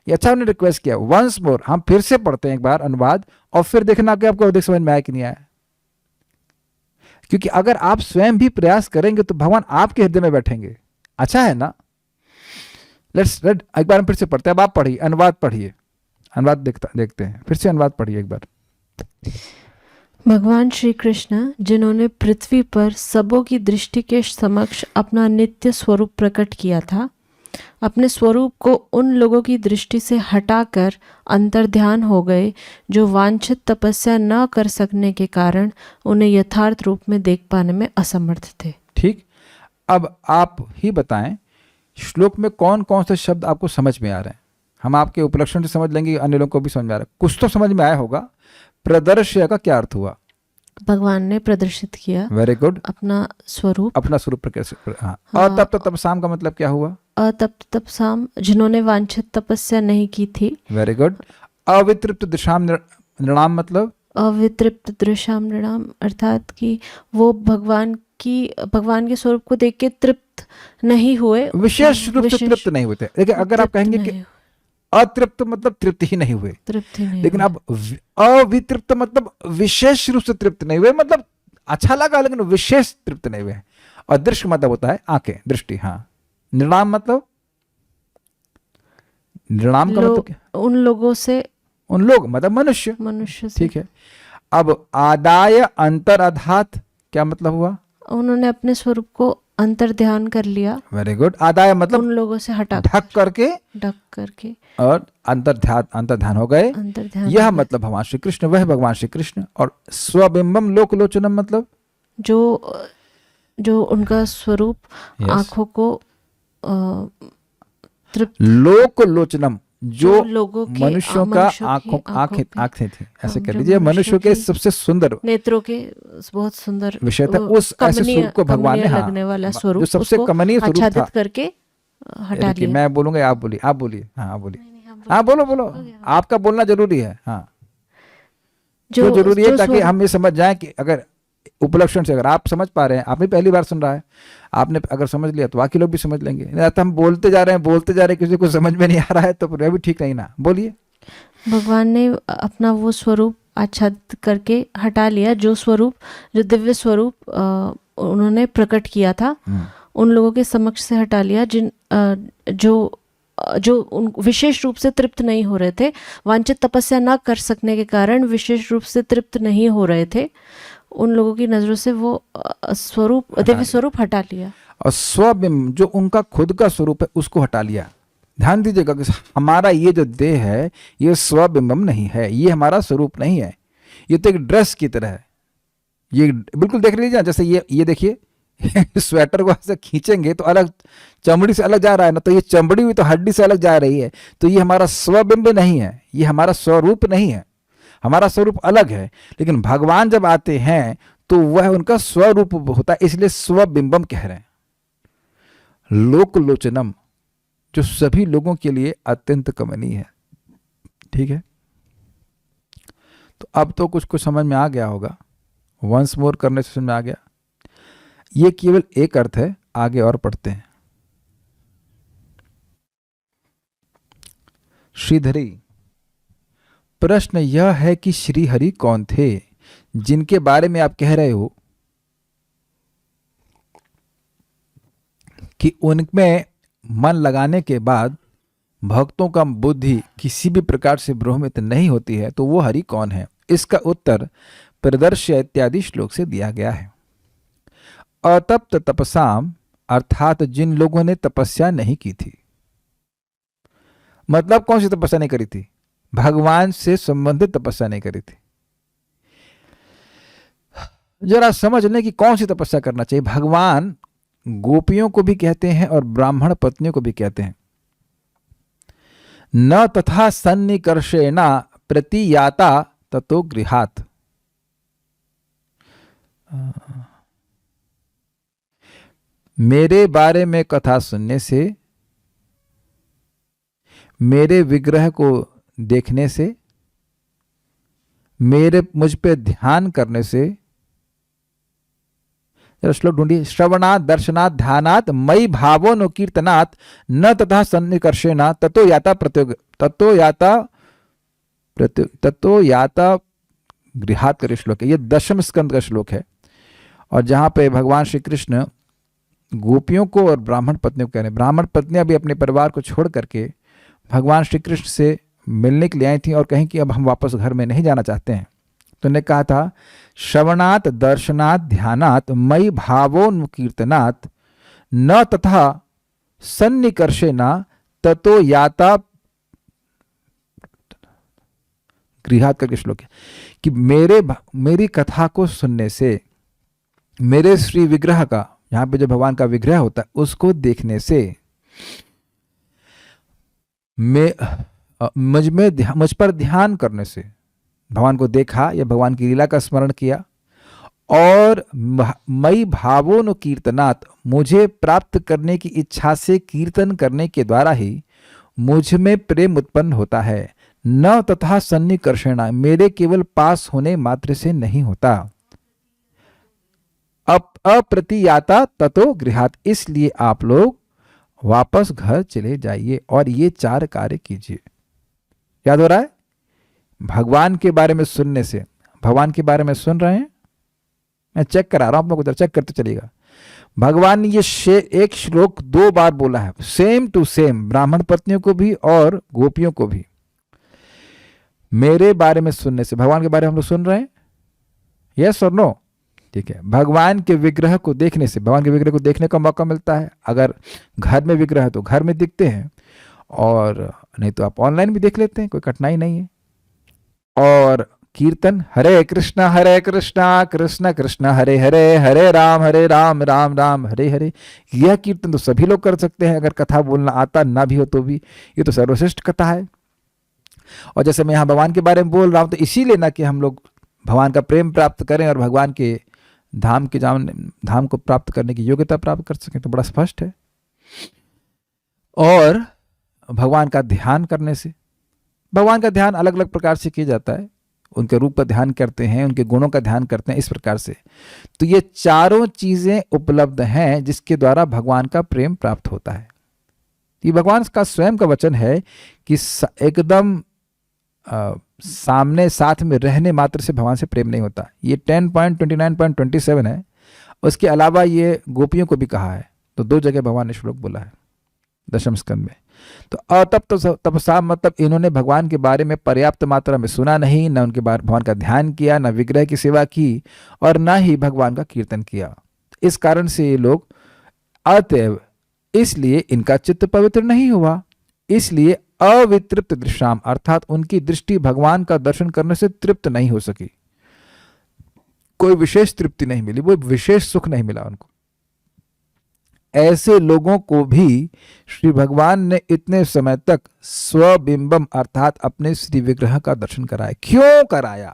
ये अच्छा हमने रिक्वेस्ट किया, वंस मोर, हम फिर से पढ़ते हैं एक बार अनुवाद, और फिर देखना कि आपको अधिक समझ में आया कि नहीं आया। क्योंकि अगर आप स्वयं भी प्रयास करेंगे तो भगवान आपके हृदय में बैठेंगे। अच्छा है ना? लेट्स रेड, एक बार हम फिर से पढ़ते हैं। अब आप पढ़िए, अनुवाद पढ़िए, अनुवाद देखते हैं, फिर से अनुवाद पढ़िए एक बार। भगवान श्री कृष्ण, जिन्होंने पृथ्वी पर सबों की दृष्टि के समक्ष अपना नित्य स्वरूप प्रकट किया था, अपने स्वरूप को उन लोगों की दृष्टि से हटाकर अंतर्ध्यान हो गए जो वांछित तपस्या न कर सकने के कारण उन्हें यथार्थ रूप में देख पाने में असमर्थ थे। ठीक, अब आप ही बताएं श्लोक में कौन कौन से शब्द आपको समझ में आ रहे हैं। हम आपके उपलक्षण से समझ लेंगे, अन्य लोगों को भी समझ में आ रहा है। कुछ तो समझ में आया होगा। प्रदर्श्य का क्या अर्थ हुआ? भगवान ने प्रदर्शित किया वेरी गुड, अपना स्वरूप। अपना स्वरूप प्रकाशित। हाँ, हाँ। अतप्त तपसाम का मतलब क्या हुआ? अतप्त तपसाम, जिन्होंने वांछित तपस्या नहीं की थी। Very good. अवितृप्त दृशाम नृणाम मतलब? अवितृप्त दृशाम नृणाम अर्थात कि वो भगवान के स्वरूप को देख के तृप्त नहीं हुए, विशेष रूप से तृप्त नहीं हुए थे। देखिए, अगर आप कहेंगे कि अतृप्त मतलब तृप्त ही नहीं हुए, तृप्त ही नहीं लेकिन हुए। अब अवितृप्त मतलब विशेष रूप से तृप्त नहीं हुए, मतलब अच्छा लगा लेकिन विशेष तृप्त नहीं हुए। और दृश्य मतलब होता है आंखें, दृष्टि। हाँ, नृणाम मतलब? नृणाम का मतलब क्या? उन लोगों से, उन लोग मतलब मनुष्य से। ठीक है। अब आदाय अंतर अधात क्या मतलब हुआ? उन्होंने अपने स्वरूप को अंतर ध्यान कर लिया। Very good. आदाय मतलब उन लोगों से हटा, ढक करके और अंतर्ध्यान हो गए। यह मतलब भगवान श्री कृष्ण, वह भगवान श्री कृष्ण। और स्वबिंबम लोकलोचनम मतलब जो उनका स्वरूप आंखों को तृप्त, लोकलोचनम जो लोगों के, मनुष्यों का आंखें थी, ऐसे कह लीजिए, मनुष्य के सबसे सुंदर नेत्रों के बहुत सुंदर विषय था। उस ऐसे स्वरूप को भगवान ने, लगने वाला स्वरूप, जो सबसे कमनीय स्वरूप था, करके हटा लिया। मैं बोलूंगा, आप बोलिए। हाँ बोलिए। हाँ बोलो, आपका बोलना जरूरी है। हाँ, जो जरूरी है ताकि हम ये समझ जाएं कि अगर उपलक्षण से अगर आप समझ पा रहे हैं, आपने पहली बार सुन रहा है, आपने अगर समझ लिया तो बाकी लोग भी समझ लेंगे। नहीं तो हम बोलते जा रहे हैं, किसी को समझ में नहीं आ रहा है तो फिर भी ठीक नहीं ना। बोलिए। भगवान ने अपना वो स्वरूप आच्छादित करके हटा लिया, जो दिव्य स्वरूप उन्होंने प्रकट किया था, उन लोगों के समक्ष से हटा लिया जो उन विशेष रूप से तृप्त नहीं हो रहे थे, वांछित तपस्या न कर सकने के कारण विशेष रूप से तृप्त नहीं हो रहे थे। उन लोगों की नजरों से वो स्वरूप, दिव्य स्वरूप हटा लिया। और स्वबिंब जो उनका खुद का स्वरूप है उसको हटा लिया। ध्यान दीजिएगा कि हमारा ये जो देह है ये स्वबिंबम नहीं है, ये हमारा स्वरूप नहीं है। ये तो एक ड्रेस की तरह है। ये बिल्कुल देख लीजिए, जैसे ये देखिए स्वेटर को ऐसे खींचेंगे तो अलग, चमड़ी से अलग जा रहा है ना, तो ये चमड़ी हुई तो हड्डी से अलग जा रही है। तो ये हमारा स्वबिंब नहीं है, ये हमारा स्वरूप नहीं है, हमारा स्वरूप अलग है। लेकिन भगवान जब आते हैं तो वह उनका स्वरूप होता है, इसलिए स्वबिंबम कह रहे हैं। लोकलोचनम जो सभी लोगों के लिए अत्यंत कमनीय है। ठीक है, तो अब तो कुछ समझ में आ गया होगा। वंस मोर करने से समझ में आ गया। ये केवल एक अर्थ है, आगे और पढ़ते हैं। श्रीधरी, प्रश्न यह है कि श्री हरि कौन थे जिनके बारे में आप कह रहे हो कि उनमें मन लगाने के बाद भक्तों का बुद्धि किसी भी प्रकार से भ्रमित नहीं होती है, तो वो हरि कौन है? इसका उत्तर प्रदर्श्य इत्यादि श्लोक से दिया गया है। अतप्त तपसाम अर्थात जिन लोगों ने तपस्या नहीं की थी। मतलब कौन सी तपस्या नहीं करी थी? भगवान से संबंधित तपस्या नहीं करी थी। जरा समझ लें कि कौन सी तपस्या करना चाहिए। भगवान गोपियों को भी कहते हैं और ब्राह्मण पत्नियों को भी कहते हैं। न तथा सन्निकर्षेणा प्रतियाता ततो गृहात्। मेरे बारे में कथा सुनने से, मेरे विग्रह को देखने से, मुझ पे ध्यान करने से, श्लोक ढूंढिए। श्रवणात् दर्शनात् ध्यानात् मयि भावो कीर्तनात् न तथा सन्निकर्षेणा ततो याता गृहात् करे श्लोक है। ये 10वें स्कंद का श्लोक है, और जहां पे भगवान श्री कृष्ण गोपियों को और ब्राह्मण पत्नियों को कह रहे हैं। ब्राह्मण पत्नियां भी अपने परिवार को छोड़ करके भगवान श्री कृष्ण से मिलने के लिए आई थी और कहीं कि अब हम वापस घर में नहीं जाना चाहते हैं। तो उन्हें कहा था श्रवणात् दर्शनात् ध्यानात् मयि भावोन्कीर्तनात् न तथा सन्निकर्षेण ततो याता गृहात करके श्लोक है कि मेरी कथा को सुनने से, मेरे श्री विग्रह का, यहां पे जो भगवान का विग्रह होता है उसको देखने से, मुझ पर ध्यान करने से, भगवान को देखा या भगवान की लीला का स्मरण किया, और मई भावों कीर्तनात्, मुझे प्राप्त करने की इच्छा से कीर्तन करने के द्वारा ही मुझ में प्रेम उत्पन्न होता है। न तथा सन्निकर्षण, मेरे केवल पास होने मात्र से नहीं होता। अप्रतियाता ततो गृहात, इसलिए आप लोग वापस घर चले जाइए और ये 4 कार्य कीजिए। याद हो रहा है? भगवान के बारे में सुनने से, भगवान के बारे में सुन रहे हैं, मैं चेक करा रहा हूं, आप लोग उधर चेक करते चलिएगा। भगवान ने ये एक श्लोक 2 बार बोला है, सेम टू सेम, ब्राह्मण पत्नियों को भी और गोपियों को भी। मेरे बारे में सुनने से, भगवान के बारे में हम लोग सुन रहे हैं, यस और नो? ठीक है। भगवान के विग्रह को देखने से, भगवान के विग्रह को देखने का मौका मिलता है। अगर घर में विग्रह है तो घर में दिखते हैं, और नहीं तो आप ऑनलाइन भी देख लेते हैं, कोई कठिनाई नहीं है। और कीर्तन, हरे कृष्णा कृष्ण कृष्ण हरे हरे, हरे राम राम राम हरे हरे, यह कीर्तन तो सभी लोग कर सकते हैं, अगर कथा बोलना आता ना भी हो तो भी। ये तो सर्वश्रेष्ठ कथा है। और जैसे मैं यहाँ भगवान के बारे में बोल रहा हूँ तो इसीलिए ना कि हम लोग भगवान का प्रेम प्राप्त करें और भगवान के धाम को प्राप्त करने की योग्यता प्राप्त कर सकें, तो बड़ा स्पष्ट है। और भगवान का ध्यान करने से, भगवान का ध्यान अलग अलग प्रकार से किया जाता है। उनके रूप का ध्यान करते हैं, उनके गुणों का ध्यान करते हैं, इस प्रकार से। तो ये 4 चीजें उपलब्ध हैं जिसके द्वारा भगवान का प्रेम प्राप्त होता है। ये भगवान का स्वयं का वचन है कि एकदम सामने साथ में रहने मात्र से भगवान से प्रेम नहीं होता। ये 10.29.27 है। उसके अलावा ये गोपियों को भी कहा है, तो 2 जगह भगवान ने श्लोक बोला है 10वें स्कंद में। तो तपसा मतलब इन्होंने भगवान के बारे में पर्याप्त मात्रा में सुना नहीं, न उनके बारे भगवान का ध्यान किया, न विग्रह की सेवा की, और न ही भगवान का कीर्तन किया। इस कारण से ये लोग अतएव, इसलिए इनका चित्त पवित्र नहीं हुआ, इसलिए अवितृप्त दृश्याम, अर्थात उनकी दृष्टि भगवान का दर्शन करने से तृप्त नहीं हो सकी। कोई विशेष तृप्ति नहीं मिली, वो विशेष सुख नहीं मिला उनको। ऐसे लोगों को भी श्री भगवान ने इतने समय तक स्वबिंबम अर्थात अपने श्री विग्रह का दर्शन कराया। क्यों कराया?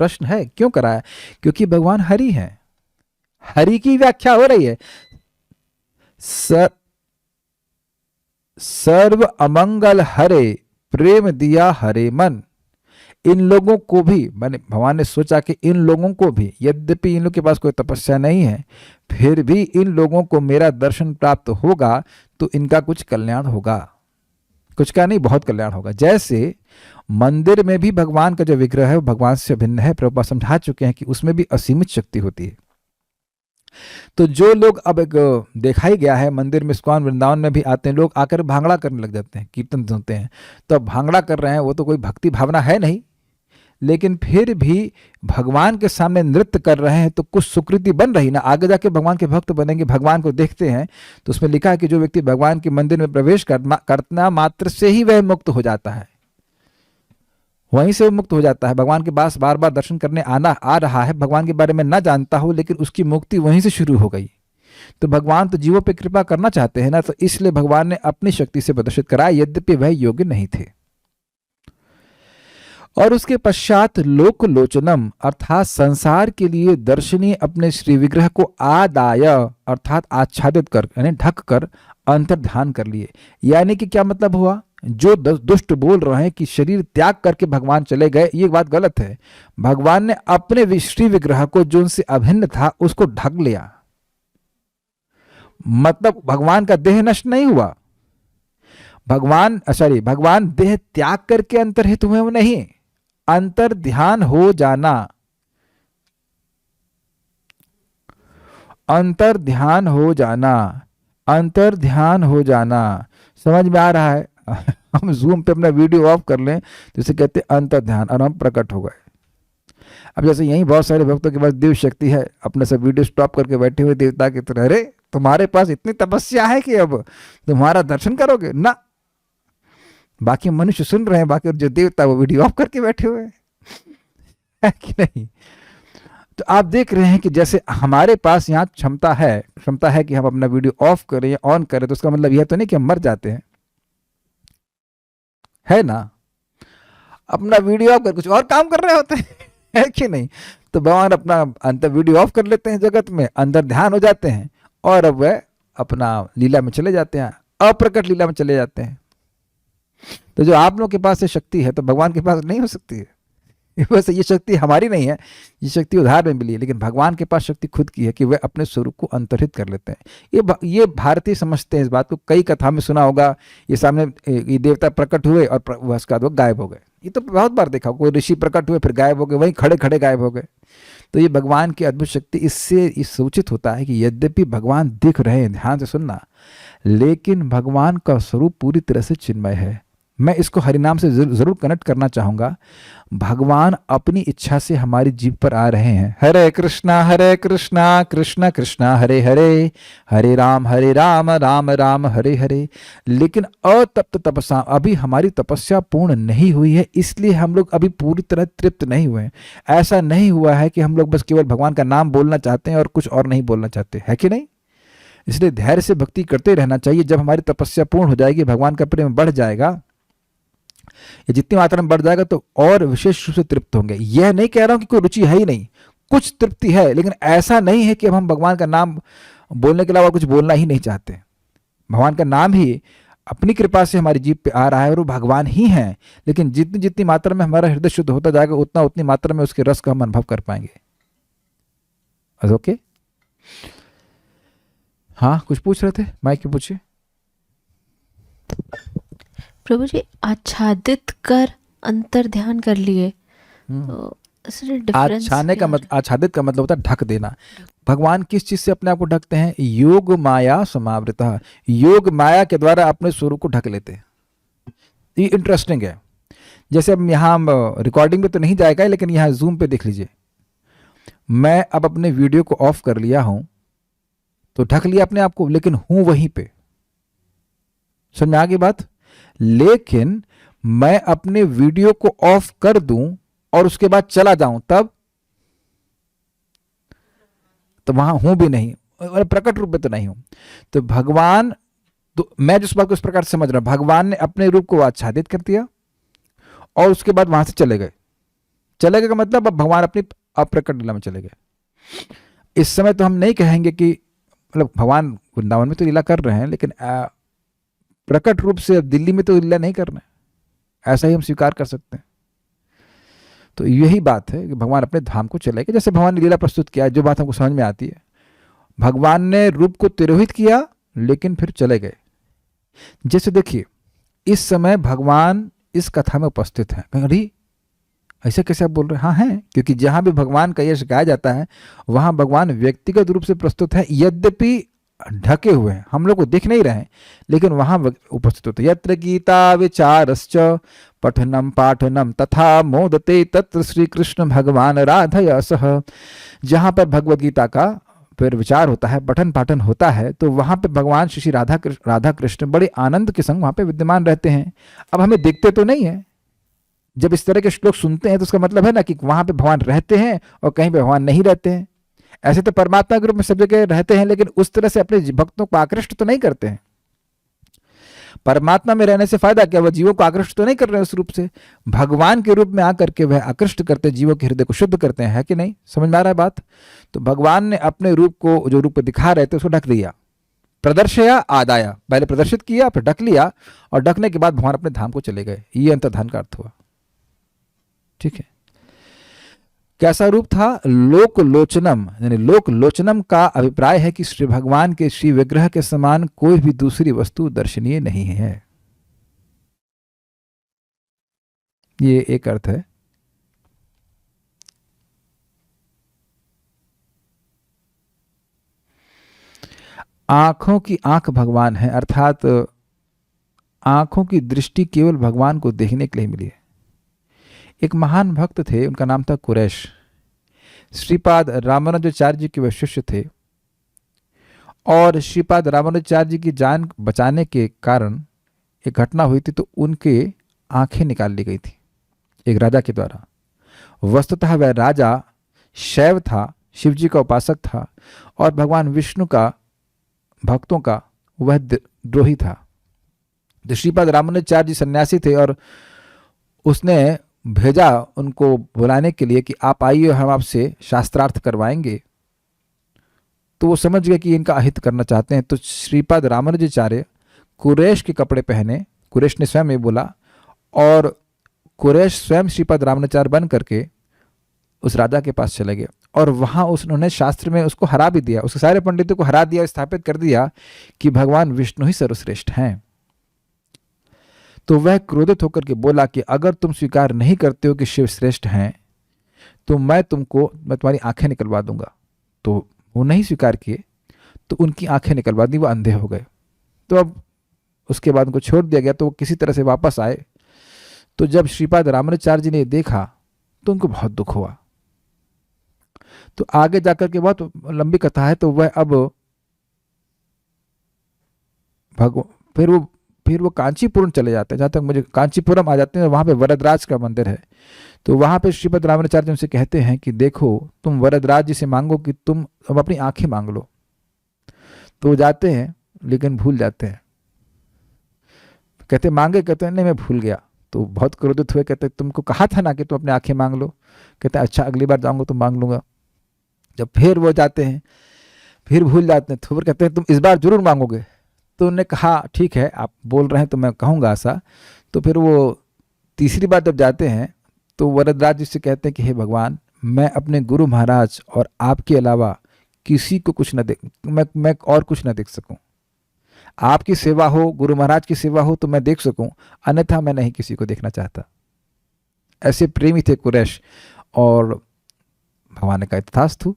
प्रश्न है, क्यों कराया? क्योंकि भगवान हरि हैं। हरि की व्याख्या हो रही है, सर्व अमंगल हरे, प्रेम दिया हरे मन। इन लोगों को भी, मैंने भगवान ने सोचा कि इन लोगों को भी, यद्यपि इन लोगों के पास कोई तपस्या नहीं है, फिर भी इन लोगों को मेरा दर्शन प्राप्त होगा तो इनका कुछ कल्याण होगा। कुछ का नहीं, बहुत कल्याण होगा। जैसे मंदिर में भी भगवान का जो विग्रह है वो भगवान से भिन्न है। प्रभुपाद समझा चुके हैं कि उसमें भी असीमित शक्ति होती है। तो जो लोग, अब एक देखा ही गया है, मंदिर में इस्कॉन वृंदावन में भी आते हैं लोग, आकर भांगड़ा करने लग जाते हैं, कीर्तन सुनते हैं तो अब भांगड़ा कर रहे हैं, वो तो कोई भक्ति भावना है नहीं, लेकिन फिर भी भगवान के सामने नृत्य कर रहे हैं तो कुछ सुकृति बन रही ना, आगे जाके भगवान के भक्त बनेंगे। भगवान को देखते हैं तो उसमें लिखा है कि जो व्यक्ति भगवान के मंदिर में प्रवेश करना मात्र से ही वह मुक्त हो जाता है, वहीं से वो मुक्त हो जाता है। भगवान के पास बार बार दर्शन करने आ रहा है, भगवान के बारे में ना जानता हो, लेकिन उसकी मुक्ति वहीं से शुरू हो गई। तो भगवान तो जीवों पे कृपा करना चाहते हैं ना, तो इसलिए भगवान ने अपनी शक्ति से प्रदर्शित कराया, यद्यपि वह योग्य नहीं थे। और उसके पश्चात लोकलोचनम अर्थात संसार के लिए दर्शनीय अपने श्री विग्रह को आदाय अर्थात आच्छादित कर, यानी ढक कर अंतर्ध्यान कर लिए। यानी कि क्या मतलब हुआ? जो दुष्ट बोल रहे हैं कि शरीर त्याग करके भगवान चले गए, ये बात गलत है। भगवान ने अपने श्री विग्रह को जो उनसे अभिन्न था उसको ढक लिया। मतलब भगवान का देह नष्ट नहीं हुआ, भगवान देह त्याग करके अंतर्हित हुए वो नहीं, अंतर ध्यान हो जाना, अंतर ध्यान हो जाना, अंतर ध्यान हो जाना। समझ में आ रहा है? हम जूम पे अपना वीडियो ऑफ कर लें तो इसे कहते हैं अंतर ध्यान, और हम प्रकट हो गए। अब जैसे यहीं बहुत सारे भक्तों के पास दिव्य शक्ति है, अपने सब वीडियो स्टॉप करके बैठे हुए देवता की तरह, अरे तुम्हारे पास इतनी तपस्या है कि अब तुम्हारा दर्शन करोगे ना। बाकी मनुष्य सुन रहे हैं, बाकी जो देवता वो वीडियो ऑफ करके बैठे हुए हैं, है कि नहीं। तो आप देख रहे हैं कि जैसे हमारे पास यहाँ क्षमता है कि हम अपना वीडियो ऑफ करें या ऑन करें, तो उसका मतलब यह तो नहीं कि हम मर जाते हैं, है ना। अपना वीडियो ऑफ कर कुछ और काम कर रहे होते हैं, है कि नहीं। तो भगवान अपना अंतर वीडियो ऑफ कर लेते हैं, जगत में अंदर ध्यान हो जाते हैं, और अब वह अपना लीला में चले जाते हैं, अप्रकट लीला में चले जाते हैं। तो जो आप लोगों के पास ये शक्ति है, तो भगवान के पास नहीं हो सकती है। वैसे ये शक्ति हमारी नहीं है, ये शक्ति उधार में मिली है, लेकिन भगवान के पास शक्ति खुद की है कि वह अपने स्वरूप को अंतर्हित कर लेते हैं। ये भारतीय समझते हैं इस बात को, कई कथा में सुना होगा, ये सामने ये देवता प्रकट हुए और उसके बाद वो गायब हो गए। ये तो बहुत बार देखा, कोई ऋषि प्रकट हुए फिर गायब हो गए, वहीं खड़े खड़े गायब हो गए। तो ये भगवान की अद्भुत शक्ति, इससे सूचित होता है कि यद्यपि भगवान दिख रहे हैं, ध्यान से सुनना, लेकिन भगवान का स्वरूप पूरी तरह से चिन्मय है। मैं इसको हरिनाम से जरूर कनेक्ट करना चाहूँगा। भगवान अपनी इच्छा से हमारी जीभ पर आ रहे हैं। हरे कृष्णा कृष्ण कृष्णा हरे हरे, हरे राम राम राम हरे हरे। लेकिन अतप्त तपस्या, अभी हमारी तपस्या पूर्ण नहीं हुई है, इसलिए हम लोग अभी पूरी तरह तृप्त नहीं हुए हैं। ऐसा नहीं हुआ है कि हम लोग बस केवल भगवान का नाम बोलना चाहते हैं और कुछ और नहीं बोलना चाहते, है कि नहीं। इसलिए धैर्य से भक्ति करते रहना चाहिए। जब हमारी तपस्या पूर्ण हो जाएगी, भगवान का प्रेम बढ़ जाएगा, ये जितनी मात्रा में बढ़ जाएगा, तो और विशेष रूप से तृप्त होंगे। यह नहीं कह रहा हूं कि कोई रुचि है ही नहीं, कुछ तृप्ति है, लेकिन ऐसा नहीं है कि अब हम भगवान का नाम बोलने के अलावा कुछ बोलना ही नहीं चाहते। भगवान का नाम ही अपनी कृपा से हमारी जीभ पे आ रहा है और वो भगवान ही हैं, लेकिन जितनी जितनी मात्रा में हमारा हृदय शुद्ध होता जाएगा, उतनी मात्रा में उसके रस का हम अनुभव कर पाएंगे। ओके, हाँ कुछ पूछ रहे थे, माइक पे पूछिए। प्रभु जी, आच्छादित कर अंतर ध्यान कर लिए, तो आच्छादित का मतलब होता है ढक देना। भगवान किस चीज से अपने आप को ढकते हैं? योग माया समावृता, योग माया के द्वारा अपने स्वरूप को ढक लेते हैं। ये इंटरेस्टिंग है। जैसे अब यहाँ रिकॉर्डिंग में तो नहीं जाएगा, लेकिन यहाँ जूम पे देख लीजिए, मैं अब अपने वीडियो को ऑफ कर लिया हूं, तो ढक लिया अपने आप को, लेकिन हूं वहीं पे। समझ में आ गई बात। लेकिन मैं अपने वीडियो को ऑफ कर दूं और उसके बाद चला जाऊं, तब तो वहां हूं भी नहीं, और प्रकट रूप में तो नहीं हूं। तो भगवान, तो मैं जिस बात को इस प्रकार से समझ रहा हूं, भगवान ने अपने रूप को आच्छादित कर दिया और उसके बाद वहां से चले गए। चले गए का मतलब अब भगवान अपनी अप्रकट लीला में चले गए। इस समय तो हम नहीं कहेंगे कि मतलब भगवान वृंदावन में तो लीला कर रहे हैं, लेकिन प्रकट रूप से अब दिल्ली में तो लीला नहीं करना है, ऐसा ही हम स्वीकार कर सकते हैं। तो यही बात है कि भगवान अपने धाम को चले गए। जैसे भगवान ने लीला प्रस्तुत किया, जो बात हमको समझ में आती है, भगवान ने रूप को तिरोहित किया लेकिन फिर चले गए। जैसे देखिए, इस समय भगवान इस कथा में उपस्थित हैं। अरे ऐसे कैसे आप बोल रहे हैं? हाँ हैं, क्योंकि जहां भी भगवान का यश गाया जाता है, वहां भगवान व्यक्तिगत रूप से प्रस्तुत है, यद्यपि ढके हुए हैं, हम लोग को दिख नहीं रहे हैं, लेकिन वहां उपस्थित होते। यत्र गीता विचारश्च पठनम पाठनम तथा मोदते तत्र श्री कृष्ण भगवान राधया सह। जहां पर भगवद गीता का फिर विचार होता है, पठन पाठन होता है, तो वहां पे भगवान श्री राधा कृष्ण बड़े आनंद के संग वहां पे विद्यमान रहते हैं। अब हमें दिखते तो नहीं है। जब इस तरह के श्लोक सुनते हैं तो उसका मतलब है ना कि वहां पे भगवान रहते हैं और कहीं पे भगवान नहीं रहते हैं। ऐसे तो परमात्मा के रूप में सब जगह रहते हैं, लेकिन उस तरह से अपने भक्तों को आकृष्ट तो नहीं करते हैं। परमात्मा में रहने से फायदा क्या? वह जीवों को आकृष्ट तो नहीं कर रहे हैं उस रूप से। भगवान के रूप में आकर के वह आकृष्ट करते, जीवों के हृदय को शुद्ध करते हैं, है कि नहीं? समझ में आ रहा है बात? तो भगवान ने अपने रूप को, जो रूप दिखा रहे थे, उसको ढक दिया। प्रदर्शया आदाया, पहले प्रदर्शित किया, फिर ढक लिया, और ढकने के बाद भगवान अपने धाम को चले गए। ये अंतर्धान का अर्थ हुआ। ठीक है। कैसा रूप था? लोकलोचनम, यानी लोकलोचनम का अभिप्राय है कि श्री भगवान के श्री विग्रह के समान कोई भी दूसरी वस्तु दर्शनीय नहीं है। ये एक अर्थ है। आंखों की आंख भगवान है, अर्थात आंखों की दृष्टि केवल भगवान को देखने के लिए मिली है। एक महान भक्त थे, उनका नाम था कुरैश। श्रीपाद रामानुजाचार्य जी के वह शिष्य थे, और श्रीपाद रामानुजाचार्य जी की जान बचाने के कारण एक घटना हुई थी, तो उनके आंखें निकाल ली गई थी एक राजा के द्वारा। वस्तुतः वह राजा शैव था, शिव जी का उपासक था और भगवान विष्णु का भक्तों का वह द्रोही था। तो श्रीपाद रामानुजाचार्य जी सन्यासी थे और उसने भेजा उनको बुलाने के लिए कि आप आइए, हम आपसे शास्त्रार्थ करवाएंगे। तो वो समझ गए कि इनका अहित करना चाहते हैं। तो श्रीपाद रामानुजाचार्य कुरैश के कपड़े पहने, कुरैश ने स्वयं ये बोला, और कुरैश स्वयं श्रीपाद रामानुजाचार्य बन करके उस राजा के पास चले गए और वहाँ उन्होंने शास्त्र में उसको हरा भी दिया, उसके सारे पंडितों को हरा दिया, स्थापित कर दिया कि भगवान विष्णु ही सर्वश्रेष्ठ हैं। तो वह क्रोधित होकर के बोला कि अगर तुम स्वीकार नहीं करते हो कि शिव श्रेष्ठ हैं तो मैं तुम्हारी आंखें निकलवा दूंगा। तो वो नहीं स्वीकार किए, तो उनकी आंखें निकलवा दी, वो अंधे हो गए। तो अब उसके बाद उनको छोड़ दिया गया। तो वो किसी तरह से वापस आए। तो जब श्रीपाद रामानुजाचार्य जी ने देखा तो उनको बहुत दुख हुआ। तो आगे जाकर के बहुत लंबी कथा है। तो वह अब फिर वो कांचीपुरम चले जाते हैं, जहाँ तक मुझे कांचीपुरम आ जाते हैं, वहाँ पे वरदराज का मंदिर है। तो वहाँ पे श्रीपद रामानुजाचार्य जी उनसे कहते हैं कि देखो, तुम वरदराज जी से मांगो कि तुम अब अपनी आंखें मांग लो। तो वो जाते हैं लेकिन भूल जाते हैं। कहते मांगे, कहते हैं नहीं मैं भूल गया। तो बहुत क्रोधित हुए, कहते तुमको कहा था ना कि तुम अपनी आंखें मांग लो। कहते अच्छा अगली बार जाऊंगा तो मांग लूंगा। जब फिर वो जाते हैं फिर भूल जाते हैं। तो फिर कहते हैं तुम इस बार जरूर मांगोगे। तो उन्होंने कहा ठीक है, आप बोल रहे हैं तो मैं कहूँगा ऐसा। तो फिर वो तीसरी बार जब जाते हैं तो वरदराज जी से कहते हैं कि हे भगवान, मैं अपने गुरु महाराज और आपके अलावा किसी को कुछ न देख, मैं और कुछ न देख सकूं। आपकी सेवा हो, गुरु महाराज की सेवा हो तो मैं देख सकूं, अन्यथा मैं नहीं किसी को देखना चाहता। ऐसे प्रेमी थे कुरैश। और भगवान ने कहा तथास्तु।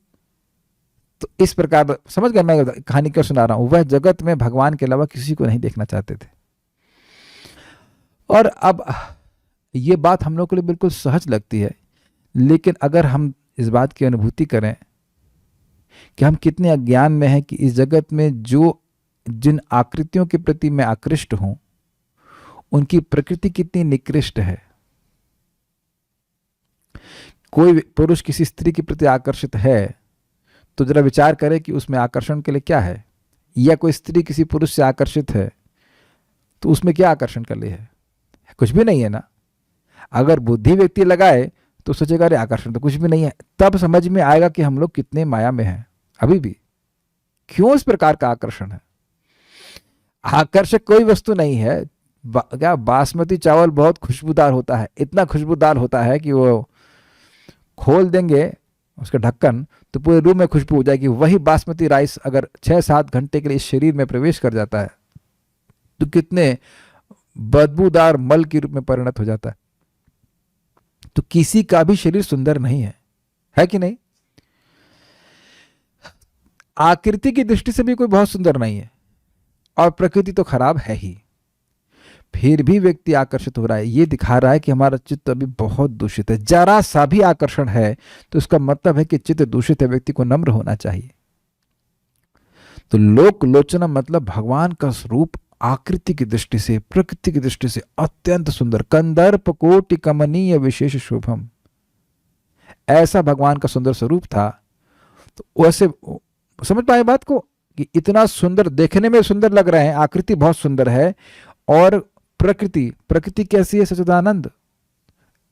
तो इस प्रकार समझ गए मैं कहानी क्यों सुना रहा हूं। वह जगत में भगवान के अलावा किसी को नहीं देखना चाहते थे। और अब ये बात हम लोग के लिए बिल्कुल सहज लगती है, लेकिन अगर हम इस बात की अनुभूति करें कि हम कितने अज्ञान में हैं कि इस जगत में जिन आकृतियों के प्रति मैं आकृष्ट हूं, उनकी प्रकृति कितनी निकृष्ट है। कोई पुरुष किसी स्त्री के प्रति आकर्षित है तो जरा विचार करें कि उसमें आकर्षण के लिए क्या है। या कोई स्त्री किसी पुरुष से आकर्षित है तो उसमें क्या आकर्षण के लिए है? कुछ भी नहीं है ना। अगर बुद्धि व्यक्ति लगाए तो सोचेगा अरे आकर्षण तो कुछ भी नहीं है। तब समझ में आएगा कि हम लोग कितने माया में हैं अभी भी। क्यों इस प्रकार का आकर्षण है? आकर्षक कोई वस्तु नहीं है। क्या बासमती चावल बहुत खुशबूदार होता है, इतना खुशबूदार होता है कि वो खोल देंगे उसका ढक्कन तो पूरे रूम में खुशबू हो जाएगी। वही बासमती राइस अगर 6-7 घंटे के लिए शरीर में प्रवेश कर जाता है तो कितने बदबूदार मल के रूप में परिणत हो जाता है। तो किसी का भी शरीर सुंदर नहीं है कि नहीं? आकृति की दृष्टि से भी कोई बहुत सुंदर नहीं है और प्रकृति तो खराब है ही। फिर भी व्यक्ति आकर्षित हो रहा है। ये दिखा रहा है कि हमारा चित्त अभी बहुत दूषित है। जरा सा भी आकर्षण है तो इसका मतलब है कि चित्त दूषित है। व्यक्ति को नम्र होना चाहिए। तो लोक लोचना मतलब भगवान का स्वरूप आकृति की दृष्टि से, प्रकृति की दृष्टि से अत्यंत सुंदर, कंदर्प कोटि कमनीय विशेष शुभम, ऐसा भगवान का सुंदर स्वरूप था। तो वैसे समझ पाए बात को कि इतना सुंदर, देखने में सुंदर लग रहे हैं, आकृति बहुत सुंदर है, और प्रकृति कैसी है? सच्चिदानंद।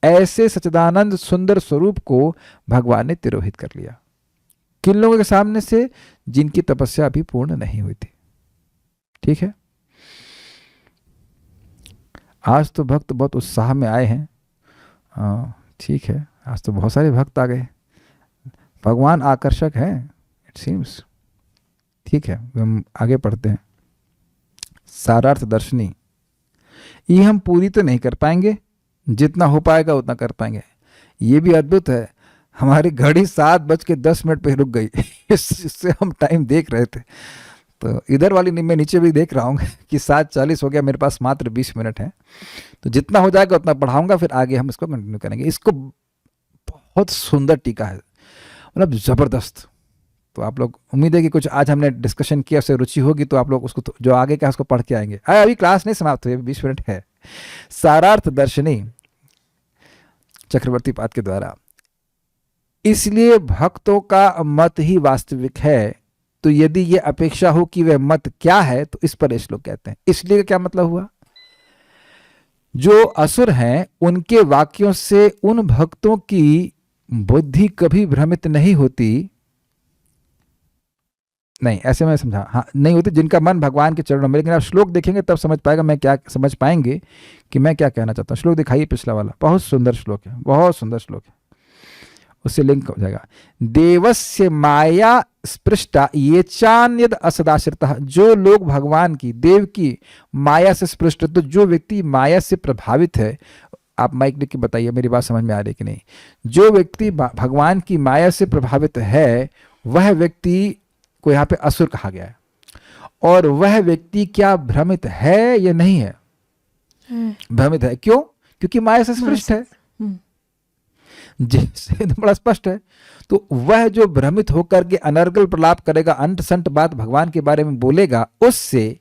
ऐसे सच्चिदानंद सुंदर स्वरूप को भगवान ने तिरोहित कर लिया। किन लोगों के सामने से? जिनकी तपस्या अभी पूर्ण नहीं हुई थी। ठीक है। आज तो भक्त बहुत उत्साह में आए हैं। ठीक है, आज तो बहुत सारे भक्त आ गए। भगवान आकर्षक है इट सीम्स। ठीक है, हम आगे पढ़ते हैं। सारार्थ दर्शनी, ये हम पूरी तो नहीं कर पाएंगे, जितना हो पाएगा उतना कर पाएंगे। ये भी अद्भुत है, हमारी घड़ी 7:10 पे रुक गई। इससे हम टाइम देख रहे थे तो इधर वाली मैं नीचे भी देख रहा हूँ कि 7:40 हो गया, मेरे पास मात्र 20 मिनट है। तो जितना हो जाएगा उतना पढ़ाऊंगा, फिर आगे हम इसको कंटिन्यू करेंगे। इसको बहुत सुंदर टीका है, मतलब जबरदस्त। तो आप लोग, उम्मीद है कि कुछ आज हमने डिस्कशन किया उससे रुचि होगी, तो आप लोग उसको जो आगे का उसको पढ़ के आएंगे। अभी क्लास नहीं समाप्त हुई, 20 मिनट है। सारार्थ दर्शनी चक्रवर्ती पाद के द्वारा, इसलिए भक्तों का मत ही वास्तविक है, तो यदि ये अपेक्षा हो कि वह मत क्या है तो इस पर श्लोक कहते हैं। इसलिए का क्या मतलब हुआ? जो असुर हैं उनके वाक्यों से उन भक्तों की बुद्धि कभी भ्रमित नहीं होती, नहीं ऐसे मैं समझा, हाँ नहीं होती, जिनका मन भगवान के चरणों में। लेकिन आप श्लोक देखेंगे तब समझ पाएगा, मैं क्या समझ पाएंगे कि मैं क्या कहना चाहता हूँ। श्लोक दिखाइए पिछला वाला, बहुत सुंदर श्लोक है, बहुत सुंदर श्लोक है, उससे लिंक हो जाएगा। देवस्य माया स्पृष्टा ये चान्यद असदाश्रिता, जो लोग भगवान की, देव की माया से स्पृष्ट, तो जो व्यक्ति माया से प्रभावित है, आप माइक लिख के बताइए मेरी बात समझ में आ रही कि नहीं। जो व्यक्ति भगवान की माया से प्रभावित है, वह व्यक्ति को यहाँ पे असुर कहा गया है। और वह व्यक्ति क्या भ्रमित है या नहीं है? भ्रमित है। क्यों? क्योंकि माया से स्पृष्ट है, जिससे बड़ा स्पष्ट है। तो वह जो भ्रमित होकर के अनर्गल प्रलाप करेगा, अंट संट बात भगवान के बारे में बोलेगा, उससे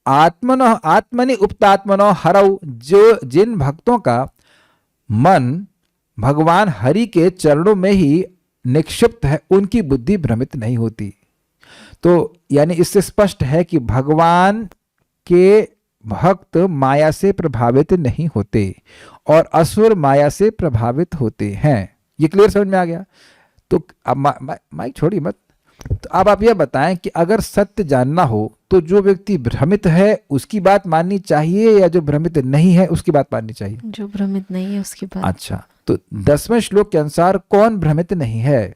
आत्मनि उपतात्मनो हरऊ, जो जिन भक्तों का मन भगवान हरि के चरणों में ही निक्षिप्त है, उनकी बुद्धि भ्रमित नहीं होती। तो यानी इससे स्पष्ट है कि भगवान के भक्त माया से प्रभावित नहीं होते और असुर माया से प्रभावित होते हैं। ये क्लियर समझ में आ गया? तो अब माइक छोड़िए मत। तो अब आप यह बताएं कि अगर सत्य जानना हो तो जो व्यक्ति भ्रमित है उसकी बात माननी चाहिए या जो भ्रमित नहीं है उसकी बात माननी चाहिए? जो भ्रमित नहीं है उसकी बात। अच्छा, तो 10वें श्लोक के अनुसार कौन भ्रमित नहीं है?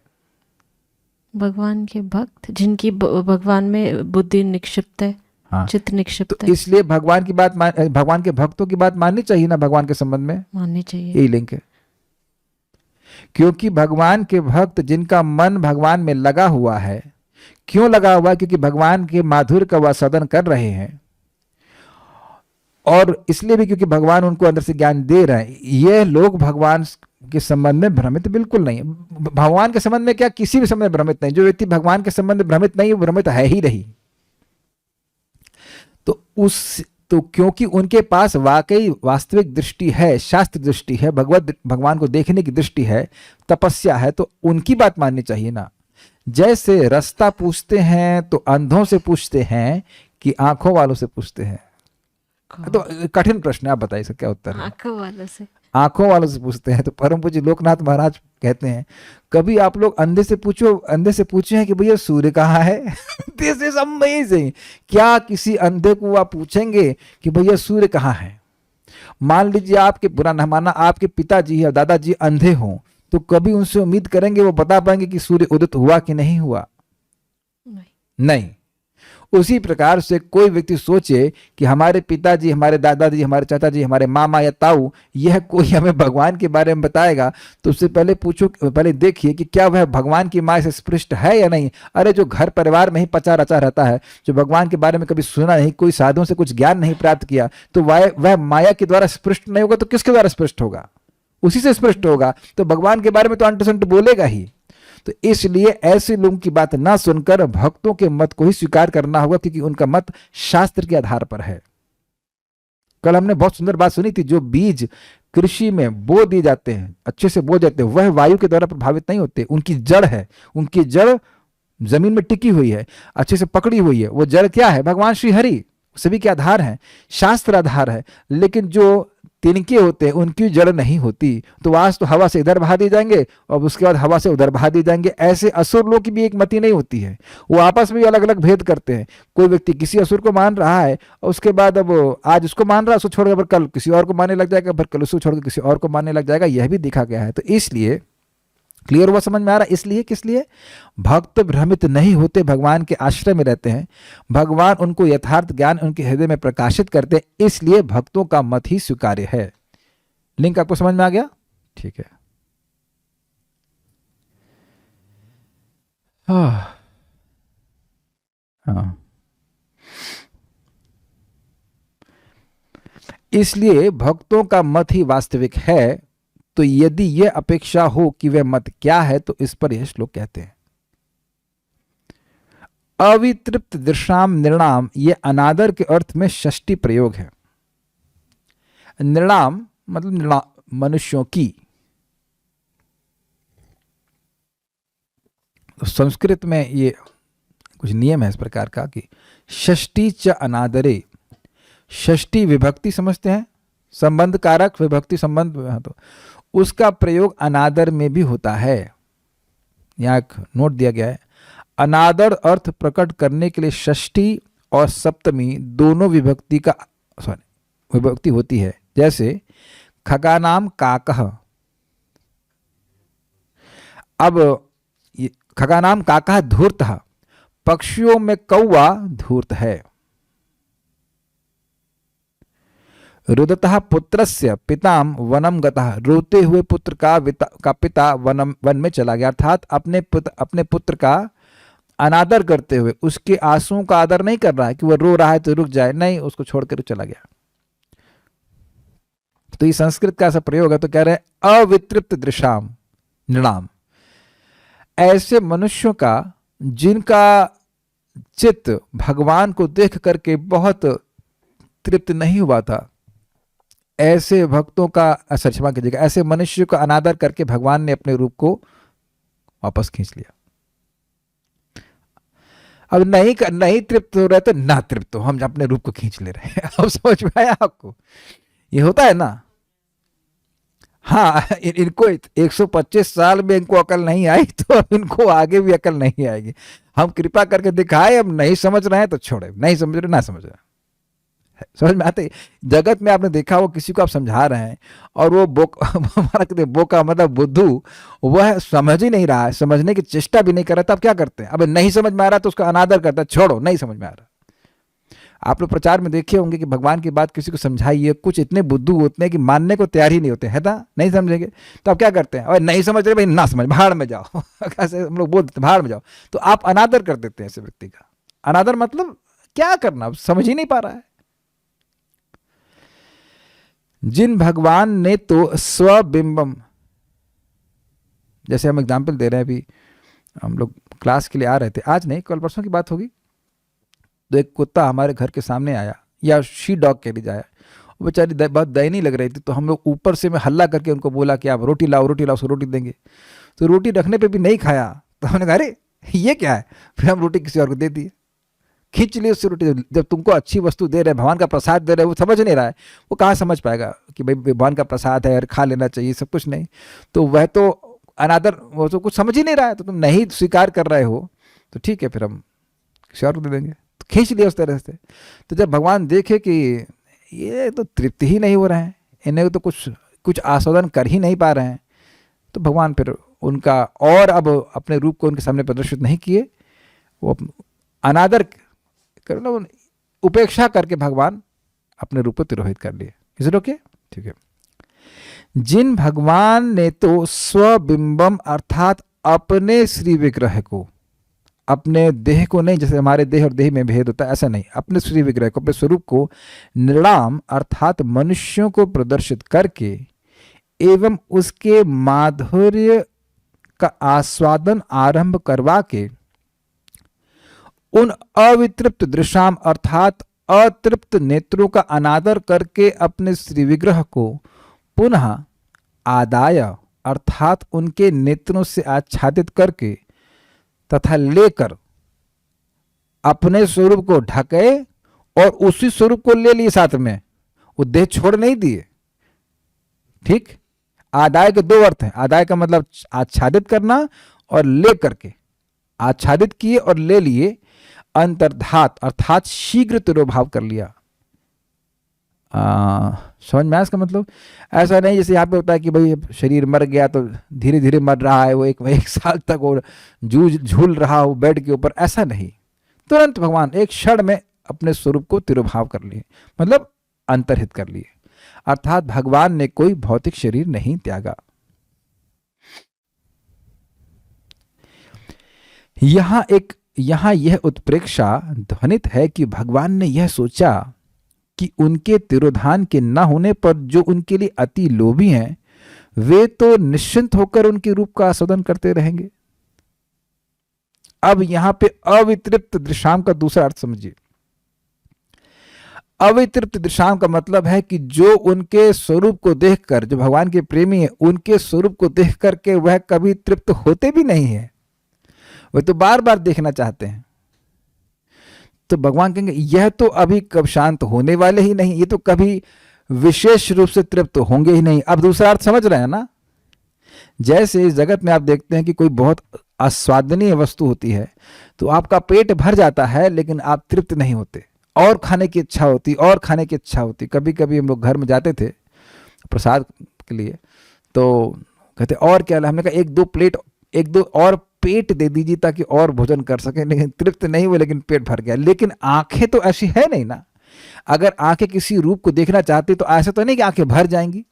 भगवान के भक्त, जिनकी भगवान में बुद्धि निक्षिप्त है, हाँ, चित्त निक्षिप्त तो है। इसलिए भगवान की बात भगवान के भक्तों की बात माननी चाहिए ना, भगवान के संबंध में माननी चाहिए। यही लिंक है। क्योंकि भगवान के भक्त जिनका मन भगवान में लगा हुआ है, क्यों लगा हुआ है? क्योंकि भगवान के माधुर्य का वह सदन कर रहे हैं, और इसलिए भी क्योंकि भगवान उनको अंदर से ज्ञान दे रहे हैं। ये लोग भगवान के संबंध में भ्रमित बिल्कुल नहीं है। भगवान के संबंध में क्या, किसी भी संबंध में भ्रमित नहीं। जो व्यक्ति भगवान के संबंध में भ्रमित नहीं, वो भ्रमित है ही नहीं। तो क्योंकि उनके पास वाकई वास्तविक दृष्टि है, शास्त्र दृष्टि है, भगवान को देखने की दृष्टि है, तपस्या है, तो उनकी बात माननी चाहिए ना। जैसे रास्ता पूछते हैं तो अंधों से पूछते हैं कि आंखों वालों से पूछते हैं? तो कठिन प्रश्न है, आप बताइए इसका क्या उत्तर है? आंखों वालों से पूछते हैं। तो परम पूज्य लोकनाथ महाराज कहते हैं, कभी आप लोग अंधे से पूछे हैं कि भैया सूर्य कहाँ है? This is amazing. क्या किसी अंधे को आप पूछेंगे कि भैया सूर्य कहाँ है? मान लीजिए आपके, बुरा न माना, आपके पिताजी या दादाजी अंधे हों, तो कभी उनसे उम्मीद करेंगे वो बता पाएंगे कि सूर्य उदित हुआ कि नहीं हुआ? नहीं। उसी प्रकार से कोई व्यक्ति सोचे कि हमारे पिताजी, हमारे दादाजी, हमारे चाचा जी, हमारे मामा या ताऊ, यह कोई हमें भगवान के बारे में बताएगा, तो उससे पहले पूछो, पहले देखिए कि क्या वह भगवान की माया से स्पृष्ट है या नहीं। अरे जो घर परिवार में ही पचा रचा रहता है, जो भगवान के बारे में कभी सुना नहीं, कोई साधुओं से कुछ ज्ञान नहीं प्राप्त किया, तो वह माया के द्वारा स्पृष्ट नहीं होगा तो किसके द्वारा स्पृष्ट होगा? उसी से स्पृष्ट होगा। तो भगवान के बारे में तो अंट संट बोलेगा ही। तो इसलिए ऐसे लोगों की बात ना सुनकर भक्तों के मत को ही स्वीकार करना होगा, क्योंकि उनका मत शास्त्र के आधार पर है। कल हमने बहुत सुंदर बात सुनी थी, जो बीज कृषि में बो दिए जाते हैं, अच्छे से बो जाते हैं, वह वायु के द्वारा प्रभावित नहीं होते। उनकी जड़ है, उनकी जड़ जमीन में टिकी हुई है, अच्छे से पकड़ी हुई है। वो जड़ क्या है? भगवान श्री हरि सभी के आधार हैं, शास्त्र आधार है। लेकिन जो तिनके होते हैं उनकी जड़ नहीं होती, तो आज तो हवा से इधर बहा दिए जाएंगे और उसके बाद हवा से उधर बहा दिए जाएंगे। ऐसे असुर लोग की भी एक मति नहीं होती है, वो आपस में भी अलग अलग भेद करते हैं। कोई व्यक्ति किसी असुर को मान रहा है और उसके बाद अब आज उसको मान रहा है, उसको छोड़कर कल किसी और को मानने लग जाएगा, फिर कल उसको छोड़कर किसी और को मानने लग जाएगा। यह भी देखा गया है। तो इसलिए क्लियर हुआ, समझ में आ रहा है? इसलिए किस लिए भक्त भ्रमित नहीं होते, भगवान के आश्रय में रहते हैं, भगवान उनको यथार्थ ज्ञान उनके हृदय में प्रकाशित करते हैं, इसलिए भक्तों का मत ही स्वीकार्य है। लिंक आपको समझ में आ गया? ठीक है। हाँ, इसलिए भक्तों का मत ही वास्तविक है, तो यदि यह अपेक्षा हो कि वह मत क्या है तो इस पर यह श्लोक कहते हैं। अवितृप्त दृशाम निर्णाम, ये अनादर के अर्थ में षष्ठी प्रयोग है। निर्णाम मतलब मनुष्यों की। तो संस्कृत में ये कुछ नियम है इस प्रकार का कि षष्ठी च अनादरे, षष्ठी विभक्ति समझते हैं, संबंध कारक विभक्ति संबंध, तो उसका प्रयोग अनादर में भी होता है। यहाँ एक नोट दिया गया है, अनादर अर्थ प्रकट करने के लिए षष्ठी और सप्तमी दोनों विभक्ति होती है। जैसे खगानाम काकः, अब खगानाम काकः धूर्तः, पक्षियों में कौवा धूर्त है। रुदतः पुत्रस्य पिताम वनम गतः, रोते हुए पुत्र का पिता वन में चला गया। अर्थात अपने पुत्र का अनादर करते हुए उसके आंसुओं का आदर नहीं कर रहा है कि वह रो रहा है तो रुक जाए, नहीं, उसको छोड़कर चला गया। तो ये संस्कृत का ऐसा प्रयोग है। तो कह रहे हैं अवितृप्त दृशाम नृणाम, ऐसे मनुष्यों का जिनका चित्त भगवान को देख करके बहुत तृप्त नहीं हुआ था, ऐसे भक्तों का, क्षमा कीजिएगा, ऐसे मनुष्य का अनादर करके भगवान ने अपने रूप को वापस खींच लिया। अब नहीं तृप्त हो रहे तो ना तृप्त हो, हम अपने रूप को खींच ले रहे हैं। अब समझ में आया आपको? ये होता है ना। हाँ, इनको 125 साल में इनको अकल नहीं आई तो इनको आगे भी अकल नहीं आएगी। हम कृपा करके दिखाए, अब नहीं समझ रहे हैं तो छोड़े, नहीं समझ रहे ना समझ रहे। समझ में आते? जगत में आपने देखा वो किसी को आप समझा रहे हैं और वो बोका मतलब बुद्धू, वह समझ ही नहीं रहा है, समझने की चेष्टा भी नहीं कर रहा, तो आप क्या करते हैं? अब नहीं समझ में आ रहा तो उसका अनादर करता है, छोड़ो, नहीं समझ में आ रहा। आप लोग प्रचार में देखे होंगे कि भगवान की बात किसी को समझाइए, कुछ इतने बुद्धू होते हैं कि मानने को तैयार ही नहीं होते है ना, नहीं समझेंगे तो आप क्या करते हैं? और नहीं समझ रहे भाई, ना समझ, भाड़ में जाओ। ऐसे हम लोग बोल देते भाड़ में जाओ। तो आप अनादर कर देते हैं ऐसे व्यक्ति का। अनादर मतलब क्या करना, समझ ही नहीं पा रहा है। जिन भगवान ने तो स्वबिंबम, जैसे हम एग्जाम्पल दे रहे हैं, अभी हम लोग क्लास के लिए आ रहे थे, आज नहीं कल परसों की बात होगी, तो एक कुत्ता हमारे घर के सामने आया, या शी डॉग कह लीजिए, वो बेचारी बहुत दयनीय लग रही थी। तो हम लोग ऊपर से मैं हल्ला करके उनको बोला कि आप रोटी लाओ, उसको रोटी देंगे। तो रोटी रखने पे भी नहीं खाया। तो हमने कहा अरे ये क्या है, फिर हम रोटी किसी और को दे दिए, खींच ली उससे रोटी। जब तुमको अच्छी वस्तु दे रहे, भगवान का प्रसाद दे रहे, वो समझ नहीं रहा है, वो कहाँ समझ पाएगा कि भाई भगवान का प्रसाद है और खा लेना चाहिए, सब कुछ नहीं। तो वह तो अनादर, वो तो कुछ समझ ही नहीं रहा है। तो तुम नहीं स्वीकार कर रहे हो तो ठीक है, फिर हम किसी और को दे देंगे। तो खींच लिया उस तरह से। तो जब भगवान देखे कि ये तो तृप्त ही नहीं हो रहे हैं, इन्हें तो कुछ आस्वादन कर ही नहीं पा रहे हैं, तो भगवान फिर उनका और अब अपने रूप को उनके सामने प्रदर्शित नहीं किए, वो अनादर करना, उपेक्षा करके भगवान अपने रूप को तिरोहित कर लिए। Is it okay? ठीक है। जिन भगवान ने तो स्वबिंबम अर्थात अपने श्री विग्रह को, अपने देह को नहीं, जैसे हमारे देह और देह में भेद होता है ऐसा नहीं, अपने श्री विग्रह को, अपने स्वरूप को निर्णाम अर्थात मनुष्यों को प्रदर्शित करके एवं उसके माधुर्य का आस्वादन आरंभ करवा के उन अवितृप्त दृशाम अर्थात अतृप्त नेत्रों का अनादर करके अपने श्री विग्रह को पुनः आदाय अर्थात उनके नेत्रों से आच्छादित करके तथा लेकर अपने स्वरूप को ढके और उसी स्वरूप को ले लिए साथ में, वो देह छोड़ नहीं दिए। ठीक, आदाय के दो अर्थ हैं। आदाय का मतलब आच्छादित करना और ले करके, आच्छादित किए और ले लिए, अंतर्धात अर्थात शीघ्र तिरोभाव कर लिया। समझ में आया इसका मतलब? ऐसा नहीं जैसे यहाँ पे होता है कि भाई शरीर मर गया तो धीरे धीरे मर रहा है, वो एक साल तक वो झूल रहा हो बेड के ऊपर, ऐसा नहीं। तुरंत भगवान एक क्षण में अपने स्वरूप को तिरोभाव कर लिए, मतलब अंतर्हित कर लिए। अर्थात भगवान ने कोई भौतिक शरीर नहीं त्यागा। यहाँ यह उत्प्रेक्षा ध्वनित है कि भगवान ने यह सोचा कि उनके तिरोधान के न होने पर जो उनके लिए अति लोभी हैं वे तो निश्चिंत होकर उनके रूप का आस्वादन करते रहेंगे। अब यहां पे अवितृप्त दृशाम का दूसरा अर्थ समझिए। अवितृप्त दृशाम का मतलब है कि जो उनके स्वरूप को देखकर, जो भगवान के प्रेमी है, उनके स्वरूप को देख करके वह कभी तृप्त होते भी नहीं है, वह तो बार बार देखना चाहते हैं। तो भगवान कहेंगे यह तो अभी कब शांत होने वाले ही नहीं, ये तो कभी विशेष रूप से तृप्त होंगे ही नहीं। अब दूसरा अर्थ समझ रहे हैं ना? जैसे इस जगत में आप देखते हैं कि कोई बहुत आस्वादनीय वस्तु होती है तो आपका पेट भर जाता है लेकिन आप तृप्त नहीं होते, और खाने की इच्छा होती, और खाने की इच्छा होती। कभी कभी हम लोग घर में जाते थे प्रसाद के लिए, तो कहते और क्या, हमने कहा एक दो और पेट दे दीजिए ताकि और भोजन कर सके, लेकिन तृप्त नहीं हुए, लेकिन पेट भर गया। लेकिन आंखें तो ऐसी है नहीं ना, अगर आंखें किसी रूप को देखना चाहती तो ऐसा तो नहीं कि आंखें भर जाएंगी,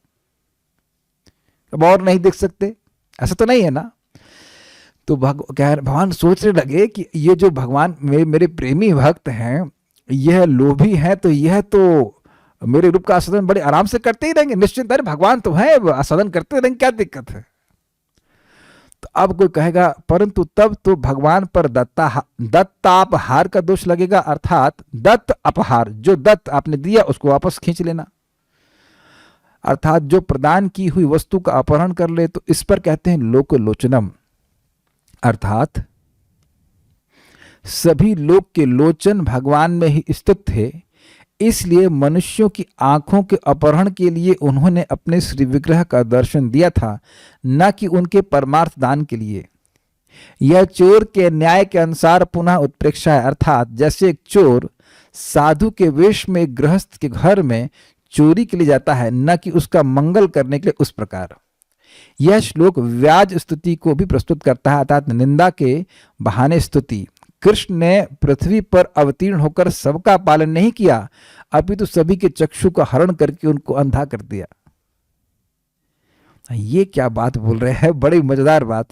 अब और नहीं देख सकते, ऐसा तो नहीं है ना। तो भगवान सोचने लगे कि ये जो भगवान मेरे प्रेमी भक्त हैं, यह लोभी हैं, तो यह तो मेरे रूप का आस्वादन बड़े आराम से करते ही रहेंगे, निश्चिंत। अरे भगवान तो है, आस्वादन करते रहेंगे, क्या दिक्कत है। तो अब कोई कहेगा परंतु तब तो भगवान पर दत्तापहार का दोष लगेगा, अर्थात दत्त अपहार, जो दत्त आपने दिया उसको वापस खींच लेना, अर्थात जो प्रदान की हुई वस्तु का अपहरण कर ले, तो इस पर कहते हैं लोकलोचनम, अर्थात सभी लोक के लोचन भगवान में ही स्थित थे, इसलिए मनुष्यों की आंखों के अपहरण के लिए उन्होंने अपने श्री विग्रह का दर्शन दिया था, न कि उनके परमार्थ दान के लिए। यह चोर के न्याय के अनुसार पुनः उत्प्रेक्षा है, अर्थात जैसे एक चोर साधु के वेश में गृहस्थ के घर में चोरी के लिए जाता है, न कि उसका मंगल करने के लिए, उस प्रकार यह श्लोक व्याज स्तुति को भी प्रस्तुत करता है, अर्थात निंदा के बहाने स्तुति। कृष्ण ने पृथ्वी पर अवतीर्ण होकर सबका पालन नहीं किया, अपितु सभी के चक्षु का हरण करके उनको अंधा कर दिया। ये क्या बात बोल रहे हैं, बड़ी मजेदार बात।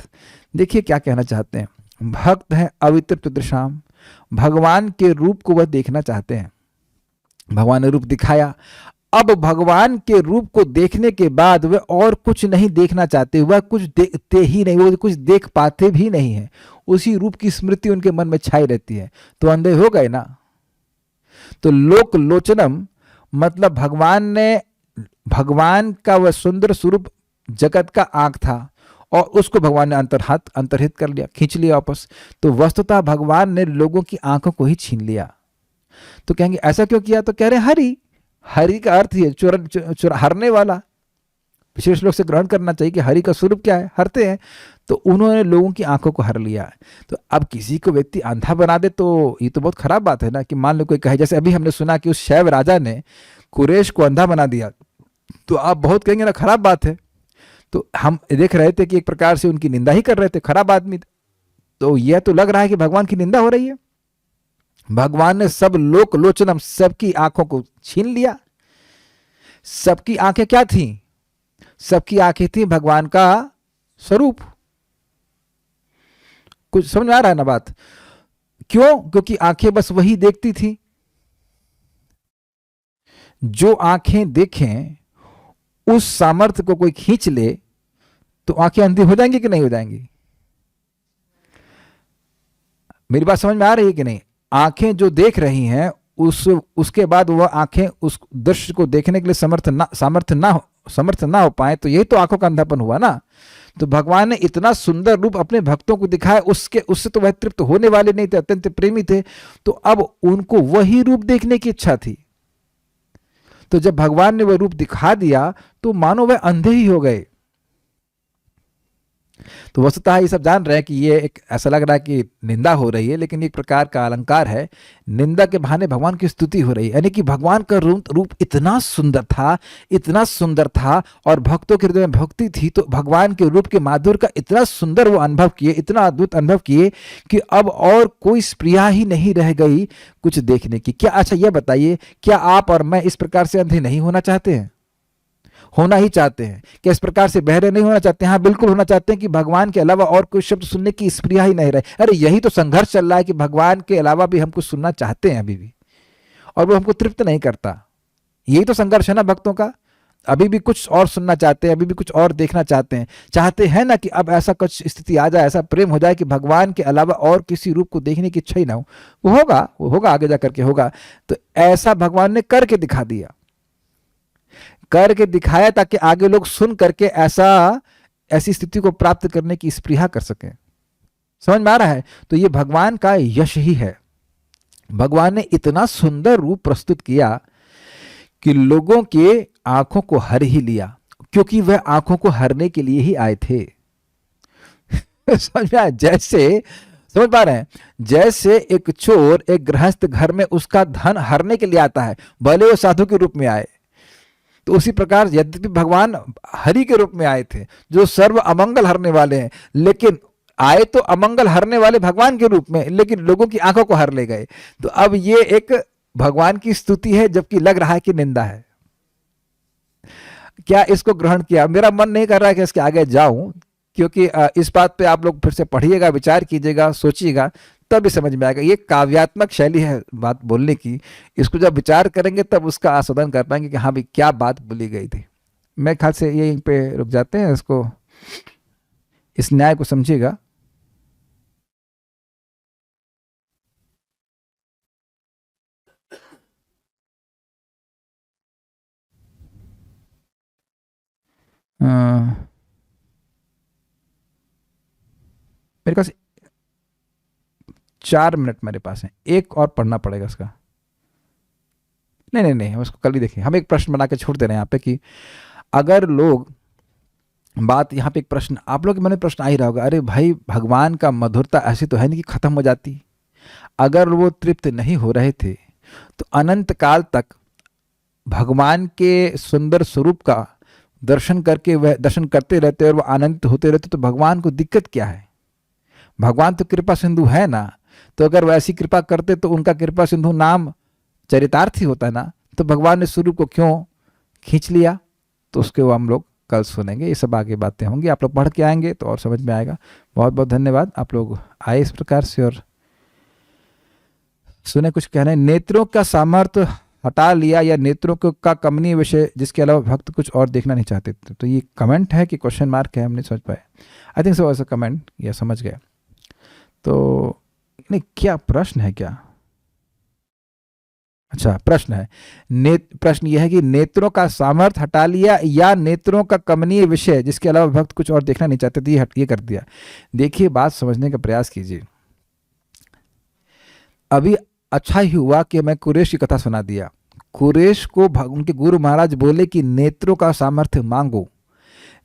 देखिए क्या कहना चाहते हैं। भक्त हैं अवितृप्त दृशाम, भगवान के रूप को वह देखना चाहते हैं, भगवान ने रूप दिखाया, अब भगवान के रूप को देखने के बाद वे और कुछ नहीं देखना चाहते, वह कुछ देखते ही नहीं, वो कुछ देख पाते भी नहीं है, उसी रूप की स्मृति उनके मन में छाई रहती है, तो अंधे हो गए ना। तो लोक लोचनम मतलब भगवान का वह सुंदर स्वरूप जगत का आंख था और उसको भगवान ने अंतर्हित कर लिया, खींच लिया वापस। तो वस्तुतः भगवान ने लोगों की आंखों को ही छीन लिया। तो कहेंगे ऐसा क्यों किया, तो कह रहे हरि का अर्थ ही है हरने वाला। विशेष लोग से ग्रहण करना चाहिए कि हरि का स्वरूप क्या है, हरते हैं। तो उन्होंने लोगों की आंखों को हर लिया। तो अब किसी को व्यक्ति अंधा बना दे तो ये तो बहुत खराब बात है ना। कि मान लो कोई कहे, जैसे अभी हमने सुना कि उस शैव राजा ने कुरेश को अंधा बना दिया, तो आप बहुत कहेंगे ना खराब बात है। तो हम देख रहे थे कि एक प्रकार से उनकी निंदा ही कर रहे थे, खराब आदमी। तो यह तो लग रहा है कि भगवान की निंदा हो रही है। भगवान ने सब लोक लोचनम, सबकी आंखों को छीन लिया। सबकी आंखें क्या थी, सबकी आंखें थी भगवान का स्वरूप। कुछ समझ में आ रहा है ना बात। क्यों, क्योंकि आंखें बस वही देखती थी। जो आंखें देखें उस सामर्थ्य को कोई खींच ले तो आंखें अंधी हो जाएंगी कि नहीं हो जाएंगी। मेरी बात समझ में आ रही है कि नहीं। आंखें जो देख रही हैं उसके बाद वह आंखें उस दृश्य को देखने के लिए समर्थ ना हो पाए, तो यही तो आंखों का अंधापन हुआ ना। तो भगवान ने इतना सुंदर रूप अपने भक्तों को दिखाया, उससे तो वह तृप्त होने वाले नहीं थे, अत्यंत प्रेमी थे। तो अब उनको वही रूप देखने की इच्छा थी। तो जब भगवान ने वह रूप दिखा दिया तो मानो वह अंधे ही हो गए। तो वस्तुतः ये सब जान रहे हैं कि ये एक ऐसा लग रहा है कि निंदा हो रही है, लेकिन एक प्रकार का अलंकार है। निंदा के बहाने भगवान की स्तुति हो रही है। यानी कि भगवान का रूप इतना सुंदर था और भक्तों के हृदय में भक्ति थी। तो भगवान के रूप के माधुर्य का इतना सुंदर वो अनुभव किए, इतना अद्भुत अनुभव किए कि अब और कोई स्प्रिया ही नहीं रह गई कुछ देखने की। क्या, अच्छा यह बताइए, क्या आप और मैं इस प्रकार से अंधे नहीं होना चाहते हैं? होना ही चाहते हैं। क्या इस प्रकार से बहरे नहीं होना चाहते हैं? हाँ बिल्कुल होना चाहते हैं कि भगवान के अलावा और कोई शब्द सुनने की स्प्रिया ही नहीं रहे। अरे यही तो संघर्ष चल रहा है कि भगवान के अलावा भी हम कुछ सुनना चाहते हैं अभी भी, और वो हमको तृप्त नहीं करता। यही तो संघर्ष है ना भक्तों का। अभी भी कुछ और सुनना चाहते हैं, अभी भी कुछ और देखना चाहते हैं ना कि अब ऐसा कुछ स्थिति आ जाए, ऐसा प्रेम हो जाए कि भगवान के अलावा और किसी रूप को देखने की इच्छा ही ना हो। वो होगा आगे जा करके होगा। तो ऐसा भगवान ने करके दिखा दिया, करके दिखाया, ताकि आगे लोग सुन करके ऐसी स्थिति को प्राप्त करने की स्पृहा कर सकें। समझ में आ रहा है? तो ये भगवान का यश ही है। भगवान ने इतना सुंदर रूप प्रस्तुत किया कि लोगों के आंखों को हर ही लिया, क्योंकि वह आंखों को हरने के लिए ही आए थे। समझ में आया? जैसे, समझ पा रहे हैं? जैसे एक चोर एक गृहस्थ घर में उसका धन हरने के लिए आता है, भले वो साधु के रूप में आए, तो उसी प्रकार यद्यपि भगवान हरि के रूप में आए थे, जो सर्व अमंगल हरने वाले हैं, लेकिन आए तो अमंगल हरने वाले भगवान के रूप में, लेकिन लोगों की आंखों को हर ले गए। तो अब ये एक भगवान की स्तुति है, जबकि लग रहा है कि निंदा है। क्या इसको ग्रहण किया? मेरा मन नहीं कर रहा है कि इसके आगे जाऊं, क्योंकि इस बात पे आप लोग फिर से पढ़िएगा, विचार कीजिएगा, सोचिएगा, तब समझ में आएगा। ये काव्यात्मक शैली है बात बोलने की, इसको जब विचार करेंगे तब उसका आस्वादन कर पाएंगे कि हाँ भाई क्या बात बोली गई थी। मैं ख्याल से यहीं पे रुक जाते हैं, इसको, इस न्याय को समझिएगा। मेरे पास 4 मिनट मेरे पास है, एक और पढ़ना पड़ेगा इसका। नहीं, हम उसको कल ही देखें। हम एक प्रश्न बना के छोड़ दे रहे हैं यहाँ पे कि अगर लोग, बात यहाँ पे एक प्रश्न आप लोग के मन में प्रश्न आ ही रहा होगा, अरे भाई भगवान का मधुरता ऐसी तो है नहीं कि खत्म हो जाती। अगर वो तृप्त नहीं हो रहे थे तो अनंत काल तक भगवान के सुंदर स्वरूप का दर्शन करके वह दर्शन करते रहते और वह आनंदित होते रहते, तो भगवान को दिक्कत क्या है? भगवान तो कृपा सिंधु है ना। तो अगर वैसी कृपा करते तो उनका कृपा सिंधु नाम चरितार्थ ही होता ना। तो भगवान ने स्वरूप को क्यों खींच लिया? तो उसके वो हम लोग कल सुनेंगे। ये सब आगे बातें होंगी, आप लोग पढ़ के आएंगे तो और समझ में आएगा। बहुत बहुत धन्यवाद, आप लोग आए इस प्रकार से और सुने। कुछ कह रहे हैं, नेत्रों का सामर्थ्य हटा लिया या नेत्रों का कमनीय विषय जिसके अलावा भक्त कुछ और देखना नहीं चाहते थे। तो ये कमेंट है कि क्वेश्चन मार्क है, हम नहीं समझ पाए। आई थिंक सो ऐसा कमेंट, या समझ गए तो नहीं। क्या प्रश्न है क्या? अच्छा, प्रश्न है, प्रश्न यह है कि नेत्रों का सामर्थ्य हटा लिया या नेत्रों का कमनीय विषय जिसके अलावा भक्त कुछ और देखना नहीं चाहते थे, ये कर दिया। देखिए, बात समझने का प्रयास कीजिए। अभी अच्छा ही हुआ कि मैं कुरेश की कथा सुना दिया। कुरेश को उनके गुरु महाराज बोले कि नेत्रों का सामर्थ्य मांगो,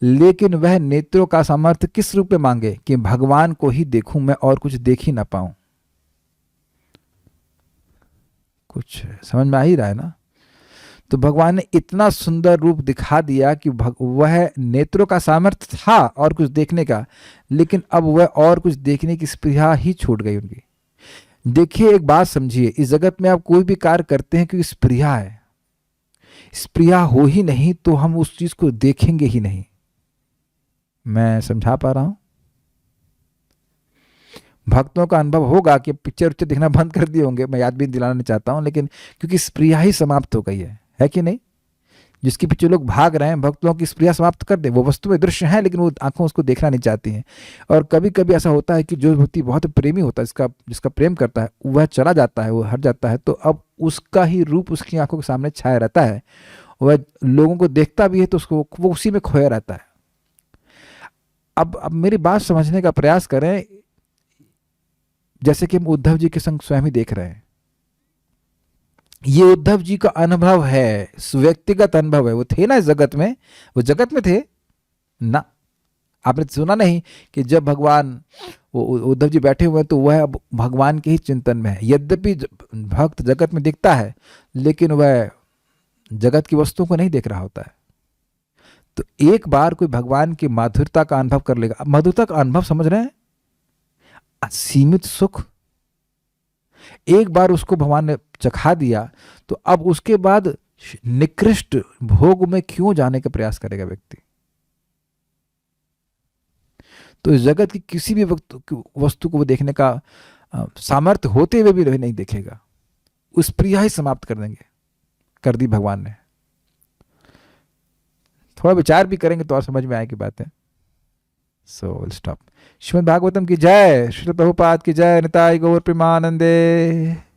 लेकिन वह नेत्रों का सामर्थ्य किस रूप में मांगे कि भगवान को ही देखूं मैं और कुछ देख ही ना पाऊं। कुछ समझ में आ ही रहा है ना? तो भगवान ने इतना सुंदर रूप दिखा दिया कि वह नेत्रों का सामर्थ्य था और कुछ देखने का, लेकिन अब वह और कुछ देखने की स्पृहा ही छूट गई उनकी। देखिए, एक बात समझिए, इस जगत में आप कोई भी कार्य करते हैं क्योंकि स्पृहा है। स्पृहा हो ही नहीं तो हम उस चीज को देखेंगे ही नहीं। मैं समझा पा रहा हूं? भक्तों का अनुभव होगा कि पिक्चर देखना बंद कर दिए होंगे, मैं याद भी दिलाना नहीं चाहता हूं, लेकिन क्योंकि स्पृहा ही समाप्त हो गई है कि नहीं? जिसके पीछे लोग भाग रहे हैं, भक्तों की स्पृहा समाप्त कर दे। वो वस्तु में दृश्य है, लेकिन वो आंखों उसको देखना नहीं चाहती हैं। और कभी कभी ऐसा होता है कि जो व्यक्ति बहुत प्रेमी होता है, जिसका प्रेम करता है, वह चला जाता है, वो हट जाता है, तो अब उसका ही रूप उसकी आंखों के सामने छाया रहता है। वह लोगों को देखता भी है तो उसको वो उसी में खोया रहता है। अब मेरी बात समझने का प्रयास करें। जैसे कि हम उद्धव जी के संग स्वयं ही देख रहे हैं, ये उद्धव जी का अनुभव है, व्यक्तिगत अनुभव है। वो थे ना इस जगत में, वो जगत में थे ना। आपने सुना नहीं कि जब भगवान, वो उद्धव जी बैठे हुए हैं तो वह भगवान के ही चिंतन में है। यद्यपि भक्त जगत में दिखता है, लेकिन वह जगत की वस्तुओं को नहीं देख रहा होता है। तो एक बार कोई भगवान की माधुरता का अनुभव कर लेगा। माधुरता का अनुभव समझ रहे हैं? असीमित सुख एक बार उसको भगवान ने चखा दिया, तो अब उसके बाद निकृष्ट भोग में क्यों जाने का प्रयास करेगा व्यक्ति? तो इस जगत की किसी भी वस्तु को वो देखने का सामर्थ्य होते हुए भी नहीं देखेगा। उस प्रिया ही समाप्त कर देंगे, कर दी भगवान ने। थोड़ा विचार भी करेंगे तो और समझ में आएगी बातें. So will stop. Shrimad Bhagavatam की जय, श्रील प्रभुपाद की जय, निताई गौर प्रेमानंदे.